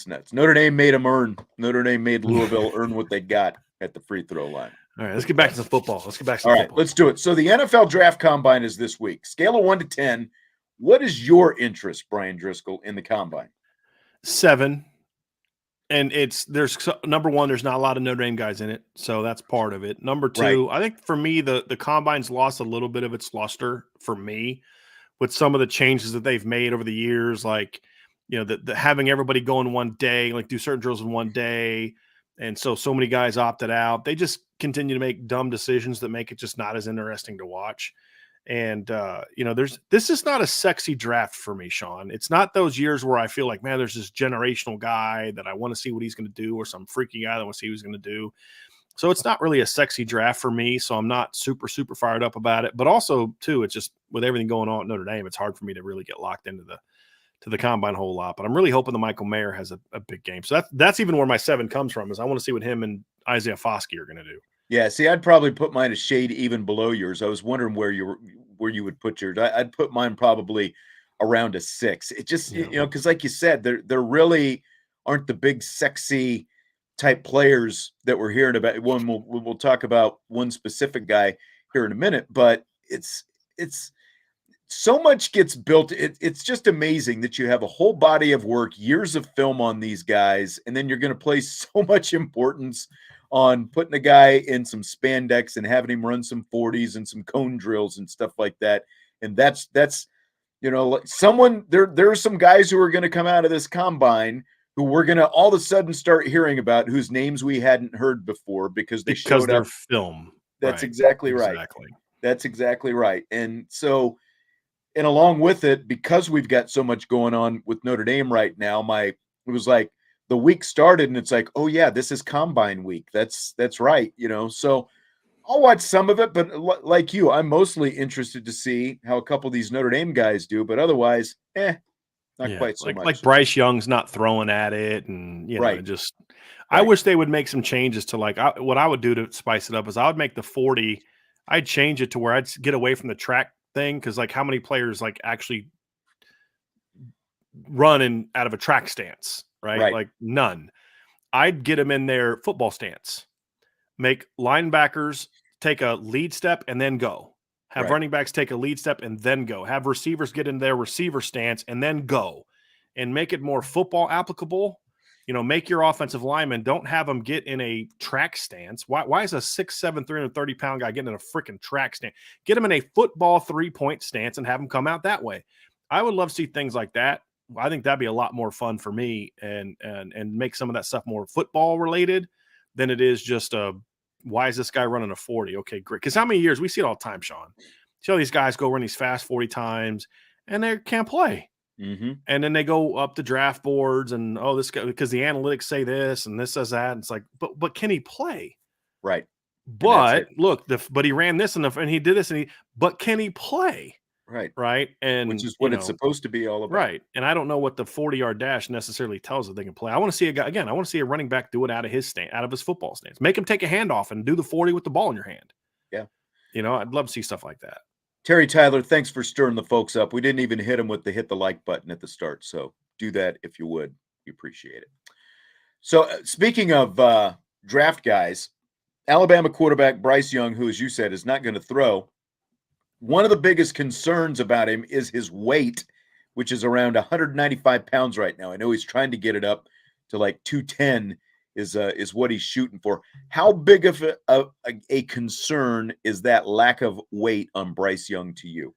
nuts. Notre Dame made them earn. Notre Dame made Louisville earn what they got at the free throw line. All right, let's get back to the football. All right, let's do it. So the NFL Draft Combine is this week. Scale of 1 to 10. What is your interest, Bryan Driskell, in the Combine? 7. And there's number 1, there's not a lot of Notre Dame guys in it, so that's part of it. Number 2, right. I think for me, the Combine's lost a little bit of its luster for me with some of the changes that they've made over the years, like the having everybody go in one day, like do certain drills in one day. And so many guys opted out. They just continue to make dumb decisions that make it just not as interesting to watch. And, this is not a sexy draft for me, Sean. It's not those years where I feel like, man, there's this generational guy that I want to see what he's going to do, or some freaky guy that I want to see what he's going to do. So it's not really a sexy draft for me. So I'm not super, super fired up about it. But also, too, it's just with everything going on at Notre Dame, it's hard for me to really get locked into the combine a whole lot. But I'm really hoping that Michael Mayer has a big game. So that's even where my 7 comes from, is I want to see what him and Isaiah Foskey are going to do. Yeah, see, I'd probably put mine a shade even below yours. I was wondering where you would put yours. I'd put mine probably around a 6. It just because like you said, there really aren't the big sexy type players that we're hearing about. One we'll talk about one specific guy here in a minute, but it's so much gets built. It's just amazing that you have a whole body of work, years of film on these guys, and then you're going to place so much importance on putting a guy in some spandex and having him run some 40s and some cone drills and stuff like that. And that's someone there are some guys who are going to come out of this combine who we're going to all of a sudden start hearing about, whose names we hadn't heard before because showed their up. Film. That's right. exactly right. That's exactly right. And so, and along with it, because we've got so much going on with Notre Dame right now, it was like the week started and it's like, oh yeah, this is combine week. That's right. So I'll watch some of it, but like you, I'm mostly interested to see how a couple of these Notre Dame guys do, but otherwise, not quite so much. Like Bryce Young's not throwing at it, and right. I wish they would make some changes to what I would do to spice it up is I would make the 40, I'd change it to where I'd get away from the track thing, because like how many players like actually run out of a track stance, right? Like none. I'd get them in their football stance, make linebackers take a lead step and then go. Have running backs take a lead step and then go. Have receivers get in their receiver stance and then go, and make it more football applicable. Make your offensive linemen, don't have them get in a track stance. Why is a 6'7", 330-pound guy getting in a freaking track stance? Get him in a football 3-point stance and have him come out that way. I would love to see things like that. I think that'd be a lot more fun for me, and make some of that stuff more football related than it is just why is this guy running a 40? Okay, great. Because how many years we see it all the time, Sean? See all these guys go run these fast 40 times and they can't play. Mm-hmm. And then they go up the draft boards and this guy, because the analytics say this and this says that. And it's like, but can he play? Right. But look, but he ran this and he did this but can he play? Right. Right. And which is what it's supposed to be all about. Right. And I don't know what the 40-yard dash necessarily tells that they can play. I want to see a guy again. I want to see a running back do it out of his football stance. Make him take a handoff and do the 40 with the ball in your hand. Yeah. I'd love to see stuff like that. Terry Tyler, thanks for stirring the folks up. We didn't even hit him with hit the like button at the start. So do that if you would. We appreciate it. So speaking of draft guys, Alabama quarterback Bryce Young, who, as you said, is not going to throw. One of the biggest concerns about him is his weight, which is around 195 pounds right now. I know he's trying to get it up to like 210 is what he's shooting for. How big of a concern is that lack of weight on Bryce Young to you?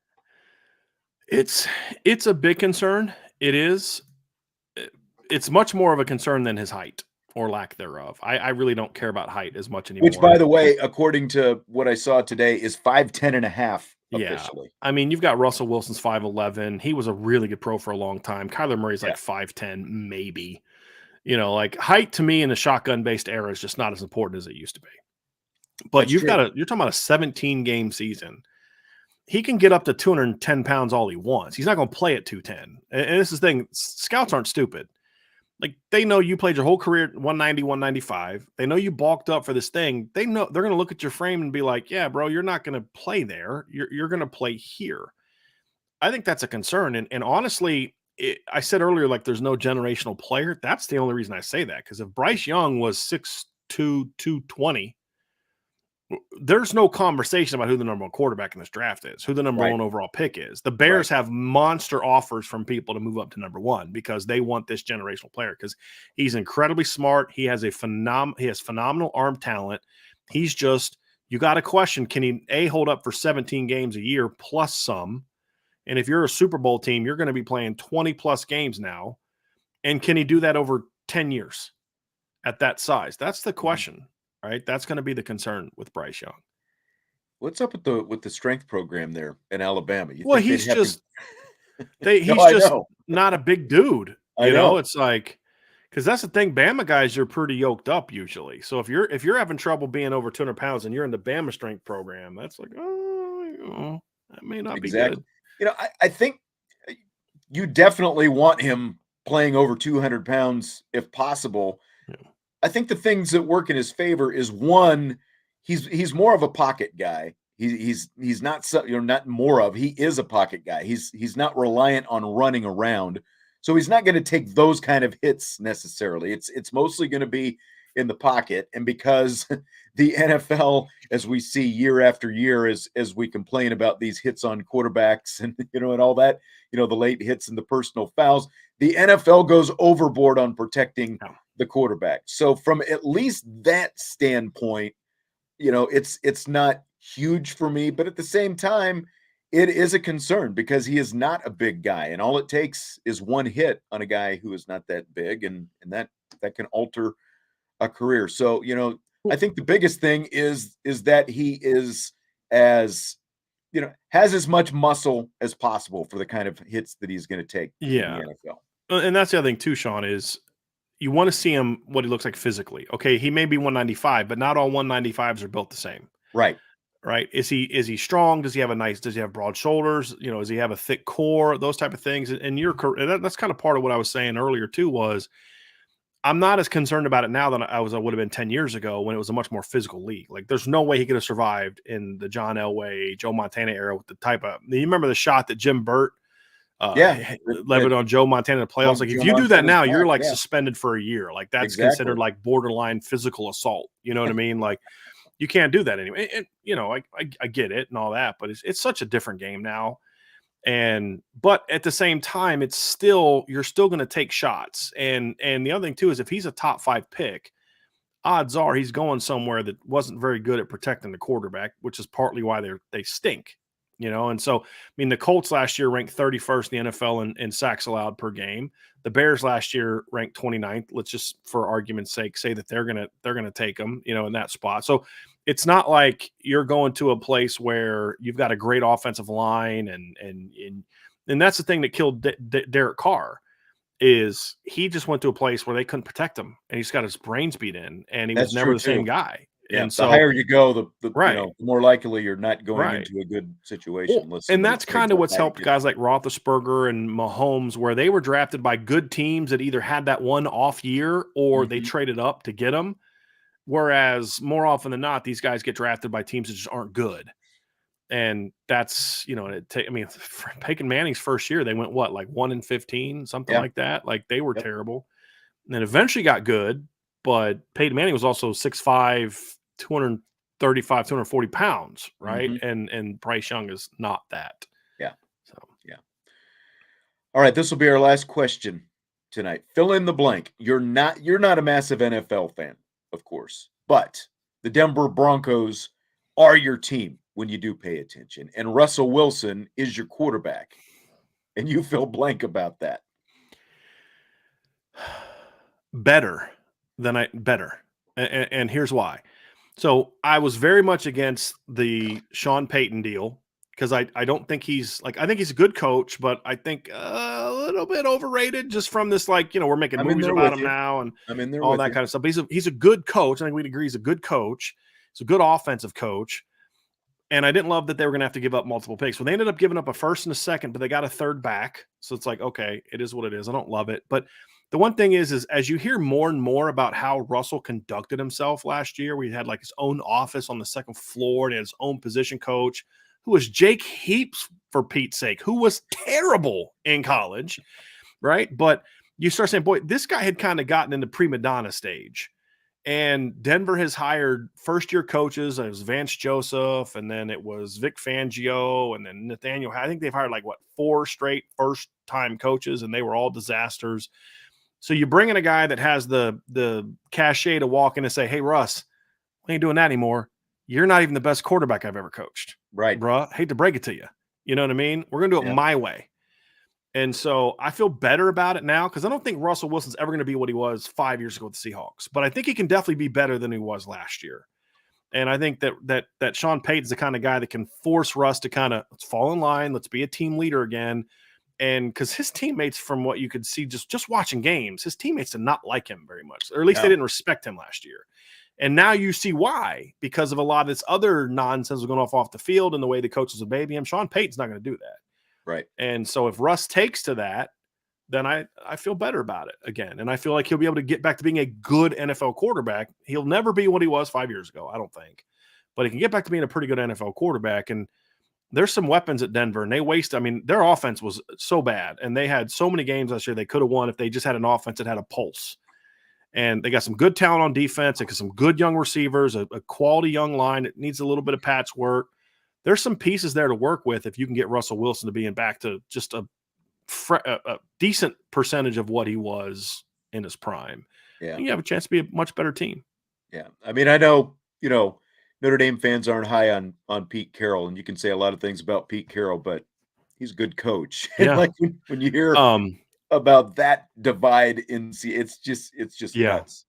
It's a big concern. It is. It's much more of a concern than his height or lack thereof. I really don't care about height as much anymore. Which, by the way, according to what I saw today, is 5'10" and a half. Officially. I mean, you've got Russell Wilson's 5'11". He was a really good pro for a long time. Kyler Murray's like 5'10", maybe. Like height to me in the shotgun-based era is just not as important as it used to be. But you're talking about a 17-game season. He can get up to 210 pounds all he wants. He's not going to play at 210. And this is the thing. Scouts aren't stupid. Like, they know you played your whole career at 190, 195. They know you bulked up for this thing. They know they're going to look at your frame and be like, yeah, bro, you're not going to play there. You're going to play here. I think that's a concern. And honestly, I said earlier, like, there's no generational player. That's the only reason I say that. Because if Bryce Young was 6'2", 220, there's no conversation about who the number one quarterback in this draft is, who the number one overall pick is. The Bears have monster offers from people to move up to number one because they want this generational player, because he's incredibly smart. He has phenomenal arm talent. He's just, you got to question, can he hold up for 17 games a year plus some? And if you're a Super Bowl team, you're going to be playing 20 plus games now. And can he do that over 10 years at that size? That's the question. Right, that's going to be the concern with Bryce Young. What's up with the strength program there in Alabama? He's just not a big dude. You know, it's like, Because that's the thing, Bama guys are pretty yoked up usually. So if you're having trouble being over 200 pounds and you're in the Bama strength program, that's like, that may not be Exactly. good. I think you definitely want him playing over 200 pounds if possible. Yeah. I think the things that work in his favor is one, he's more of a pocket guy. He's not not more of, he is a pocket guy. He's not reliant on running around. So he's not going to take those kind of hits necessarily. It's mostly going to be in the pocket. And because the NFL, as we see year after year, as we complain about these hits on quarterbacks and and all that, the late hits and the personal fouls, the NFL goes overboard on protecting the quarterback. So from at least that standpoint, it's not huge for me, but at the same time, it is a concern because he is not a big guy, and all it takes is one hit on a guy who is not that big, and that can alter a career. So, I think the biggest thing is that he is as has as much muscle as possible for the kind of hits that he's going to take in Yeah. the NFL. And that's the other thing too, Sean, is you want to see him what he looks like physically. Okay, he may be 195, but not all 195s are built the same. Right. Right? Is he strong? Does he have broad shoulders? Does he have a thick core? Those type of things. And that's kind of part of what I was saying earlier too, was I'm not as concerned about it now than I would have been 10 years ago when it was a much more physical league. Like there's no way he could have survived in the John Elway, Joe Montana era with the type of, you remember the shot that Jim Burt levied on Joe Montana in the playoffs. Like if you do that now, you're like suspended for a year. Like that's considered like borderline physical assault. You know what I mean? Like you can't do that anyway. And I get it and all that, but it's such a different game now. But at the same time, you're still going to take shots. And the other thing too is if he's a top 5 pick, odds are he's going somewhere that wasn't very good at protecting the quarterback, which is partly why they stink. And so, I mean, the Colts last year ranked 31st in the NFL in sacks allowed per game. The Bears last year ranked 29th. Let's just, for argument's sake, say that they're gonna take them, in that spot. So it's not like you're going to a place where you've got a great offensive line, and that's the thing that killed Derek Carr. Is he just went to a place where they couldn't protect him, and he's got his brains beat in, and he was never the same guy. Yeah, and so the higher you go, the right. The more likely you're not going into a good situation. Well, and that's kind of what's helped guys like Roethlisberger and Mahomes, where they were drafted by good teams that either had that one off year or they traded up to get them. Whereas more often than not, these guys get drafted by teams that just aren't good. And that's, Peyton Manning's first year, they went like 1-15, something like that. Like they were terrible. And then eventually got good. But Peyton Manning was also 6'5", 235, 240 pounds, right? And Bryce Young is not that. Yeah. So yeah. All right, this will be our last question tonight. Fill in the blank. You're not a massive NFL fan, of course, but the Denver Broncos are your team when you do pay attention, and Russell Wilson is your quarterback, and you feel blank about that. Better. And here's why. So I was very much against the Sean Payton deal because I don't think I think he's a good coach, but I think a little bit overrated just from this, we're making movies about him now and all that kind of stuff. But he's a good coach. I think we'd agree he's a good coach. He's a good offensive coach. And I didn't love that they were going to have to give up multiple picks. Well, they ended up giving up a first and a second, but they got a third back. So it's like, okay, it is what it is. I don't love it. But the one thing is as you hear more and more about how Russell conducted himself last year, we had like his own office on the second floor and his own position coach, who was Jake Heaps, for Pete's sake, who was terrible in college, right? But you start saying, boy, this guy had kind of gotten into prima donna stage. And Denver has hired first-year coaches. It was Vance Joseph, and then it was Vic Fangio, and then Nathaniel. I think they've hired 4 straight first-time coaches, and they were all disasters. So you bring in a guy that has the cachet to walk in and say, hey, Russ, we ain't doing that anymore. You're not even the best quarterback I've ever coached. Right. Bruh, hate to break it to you. You know what I mean? We're going to do it my way. And so I feel better about it now because I don't think Russell Wilson's ever going to be what he was 5 years ago with the Seahawks. But I think he can definitely be better than he was last year. And I think that Sean Payton's the kind of guy that can force Russ to kind of, let's fall in line, let's be a team leader again. And because his teammates, from what you could see just watching games, his teammates did not like him very much, or at least they didn't respect him last year. And now you see why, because of a lot of this other nonsense going off the field and the way the coaches will baby him. Sean Payton's not going to do that. Right. And so if Russ takes to that, then I feel better about it again. And I feel like he'll be able to get back to being a good NFL quarterback. He'll never be what he was 5 years ago, I don't think. But he can get back to being a pretty good NFL quarterback. And there's some weapons at Denver, and they waste. I mean, their offense was so bad, and they had so many games last year they could have won if they just had an offense that had a pulse. And they got some good talent on defense and some good young receivers, a quality young line. It needs a little bit of patchwork. There's some pieces there to work with if you can get Russell Wilson to being back to just a decent percentage of what he was in his prime. Yeah. You have a chance to be a much better team. Yeah. I mean, I know, Notre Dame fans aren't high on Pete Carroll, and you can say a lot of things about Pete Carroll, but he's a good coach. Yeah. And like when you hear about that divide it's just nuts.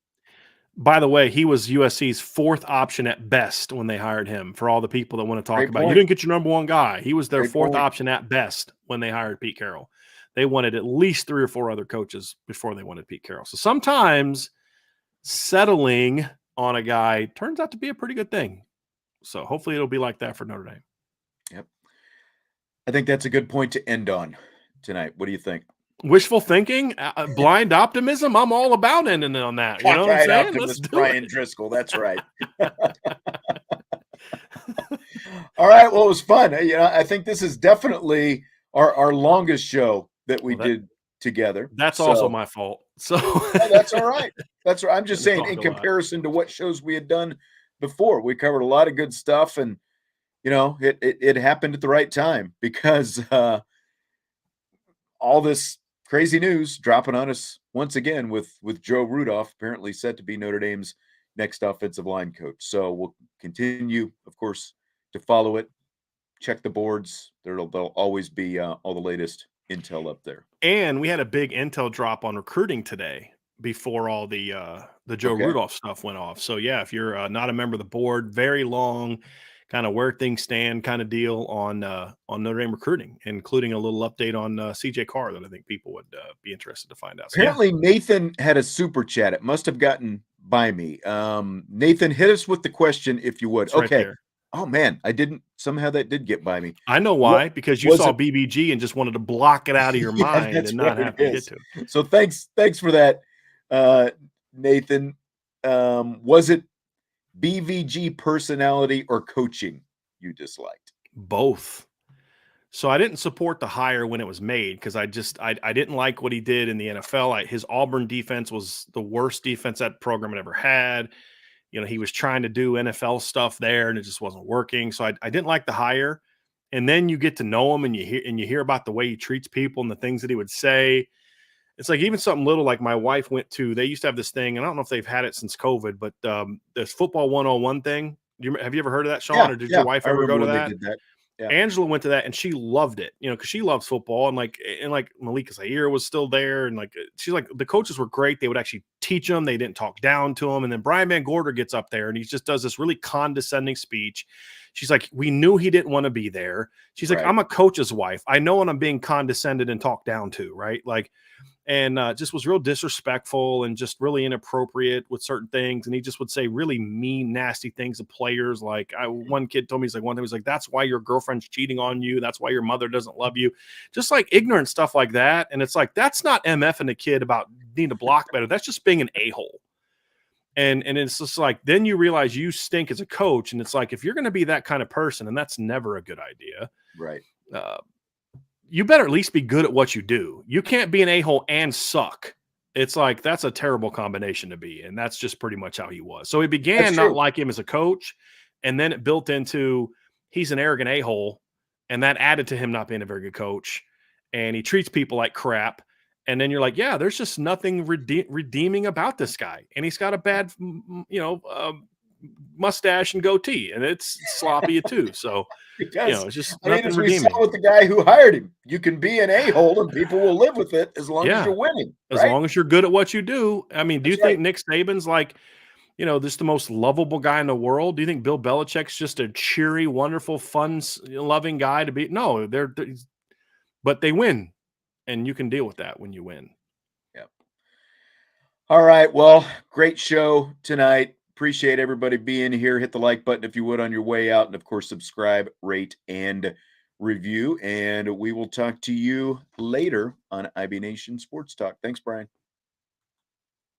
By the way, he was USC's fourth option at best when they hired him. For all the people that want to talk Great about, point. you didn't get your number one guy. He was their Great fourth point. option at best when they hired Pete Carroll. They wanted at least 3 or 4 other coaches before they wanted Pete Carroll. So sometimes settling on a guy turns out to be a pretty good thing. So hopefully it'll be like that for Notre Dame. Yep. I think that's a good point to end on tonight. What do you think? Wishful thinking, blind optimism. I'm all about ending on that. You know what I'm saying? Let's do Bryan Driskell. That's right. All right. Well, it was fun. I think this is definitely our longest show that we did together. That's also my fault. So that's all right. That's right. I'm just saying, in comparison to what shows we had done before, we covered a lot of good stuff, and it happened at the right time because all this crazy news dropping on us once again with Joe Rudolph apparently set to be Notre Dame's next offensive line coach. So we'll continue, of course, to follow it. Check the boards. There'll always be all the latest intel up there. And we had a big intel drop on recruiting today before all the Joe Rudolph stuff went off. So yeah, if you're not a member of the board, very long kind of where things stand kind of deal on Notre Dame recruiting, including a little update on CJ Carr that I think people would be interested to find out. So, apparently Nathan had a super chat. It must have gotten by me. Nathan, hit us with the question if you would. It's right okay. there. Oh man, somehow that did get by me. I know why, because you saw BBG and just wanted to block it out of your mind and not have to get to it. So thanks for that, Nathan. Was it BVG personality or coaching you disliked? Both. So I didn't support the hire when it was made because I didn't like what he did in the NFL. His Auburn defense was the worst defense that program had ever had. He was trying to do NFL stuff there and it just wasn't working. So I didn't like the hire. And then you get to know him and you hear about the way he treats people and the things that he would say. It's like even something little like my wife went to, they used to have this thing, and I don't know if they've had it since COVID, but this football 101 thing. Have you ever heard of that, Sean? Or did your wife ever go to that? Did that? Yeah. Angela went to that and she loved it, because she loves football and Malika Zaire was still there. And she's like, the coaches were great. They would actually teach them. They didn't talk down to them. And then Brian Van Gorder gets up there and he just does this really condescending speech. She's like, we knew he didn't want to be there. She's like, I'm a coach's wife. I know when I'm being condescended and talked down to, right? And just was real disrespectful and just really inappropriate with certain things. And he just would say really mean, nasty things to players. One kid told me, one time he's like, that's why your girlfriend's cheating on you. That's why your mother doesn't love you. Just ignorant stuff like that. And it's that's not MFing a kid about needing to block better. That's just being an a-hole. And it's just then you realize you stink as a coach. And it's if you're going to be that kind of person, and that's never a good idea. Right. You better at least be good at what you do. You can't be an a-hole and suck. It's that's a terrible combination to be. And that's just pretty much how he was. So he began not like him as a coach. And then it built into he's an arrogant a-hole. And that added to him not being a very good coach. And he treats people like crap. And then you're yeah, there's just nothing redeeming about this guy. And he's got a bad, mustache and goatee. And it's sloppy too. So, it's just nothing as redeeming. We saw with the guy who hired him. You can be an a-hole and people will live with it as long as you're winning. As long as you're good at what you do. I mean, do you think Nick Saban's this the most lovable guy in the world? Do you think Bill Belichick's just a cheery, wonderful, fun, loving guy to be? No, but they win. and you can deal with that when you win. Yeah. All right. Well, great show tonight. Appreciate everybody being here. Hit the like button if you would on your way out. And of course, subscribe, rate, and review. And we will talk to you later on IB Nation Sports Talk. Thanks, Bryan.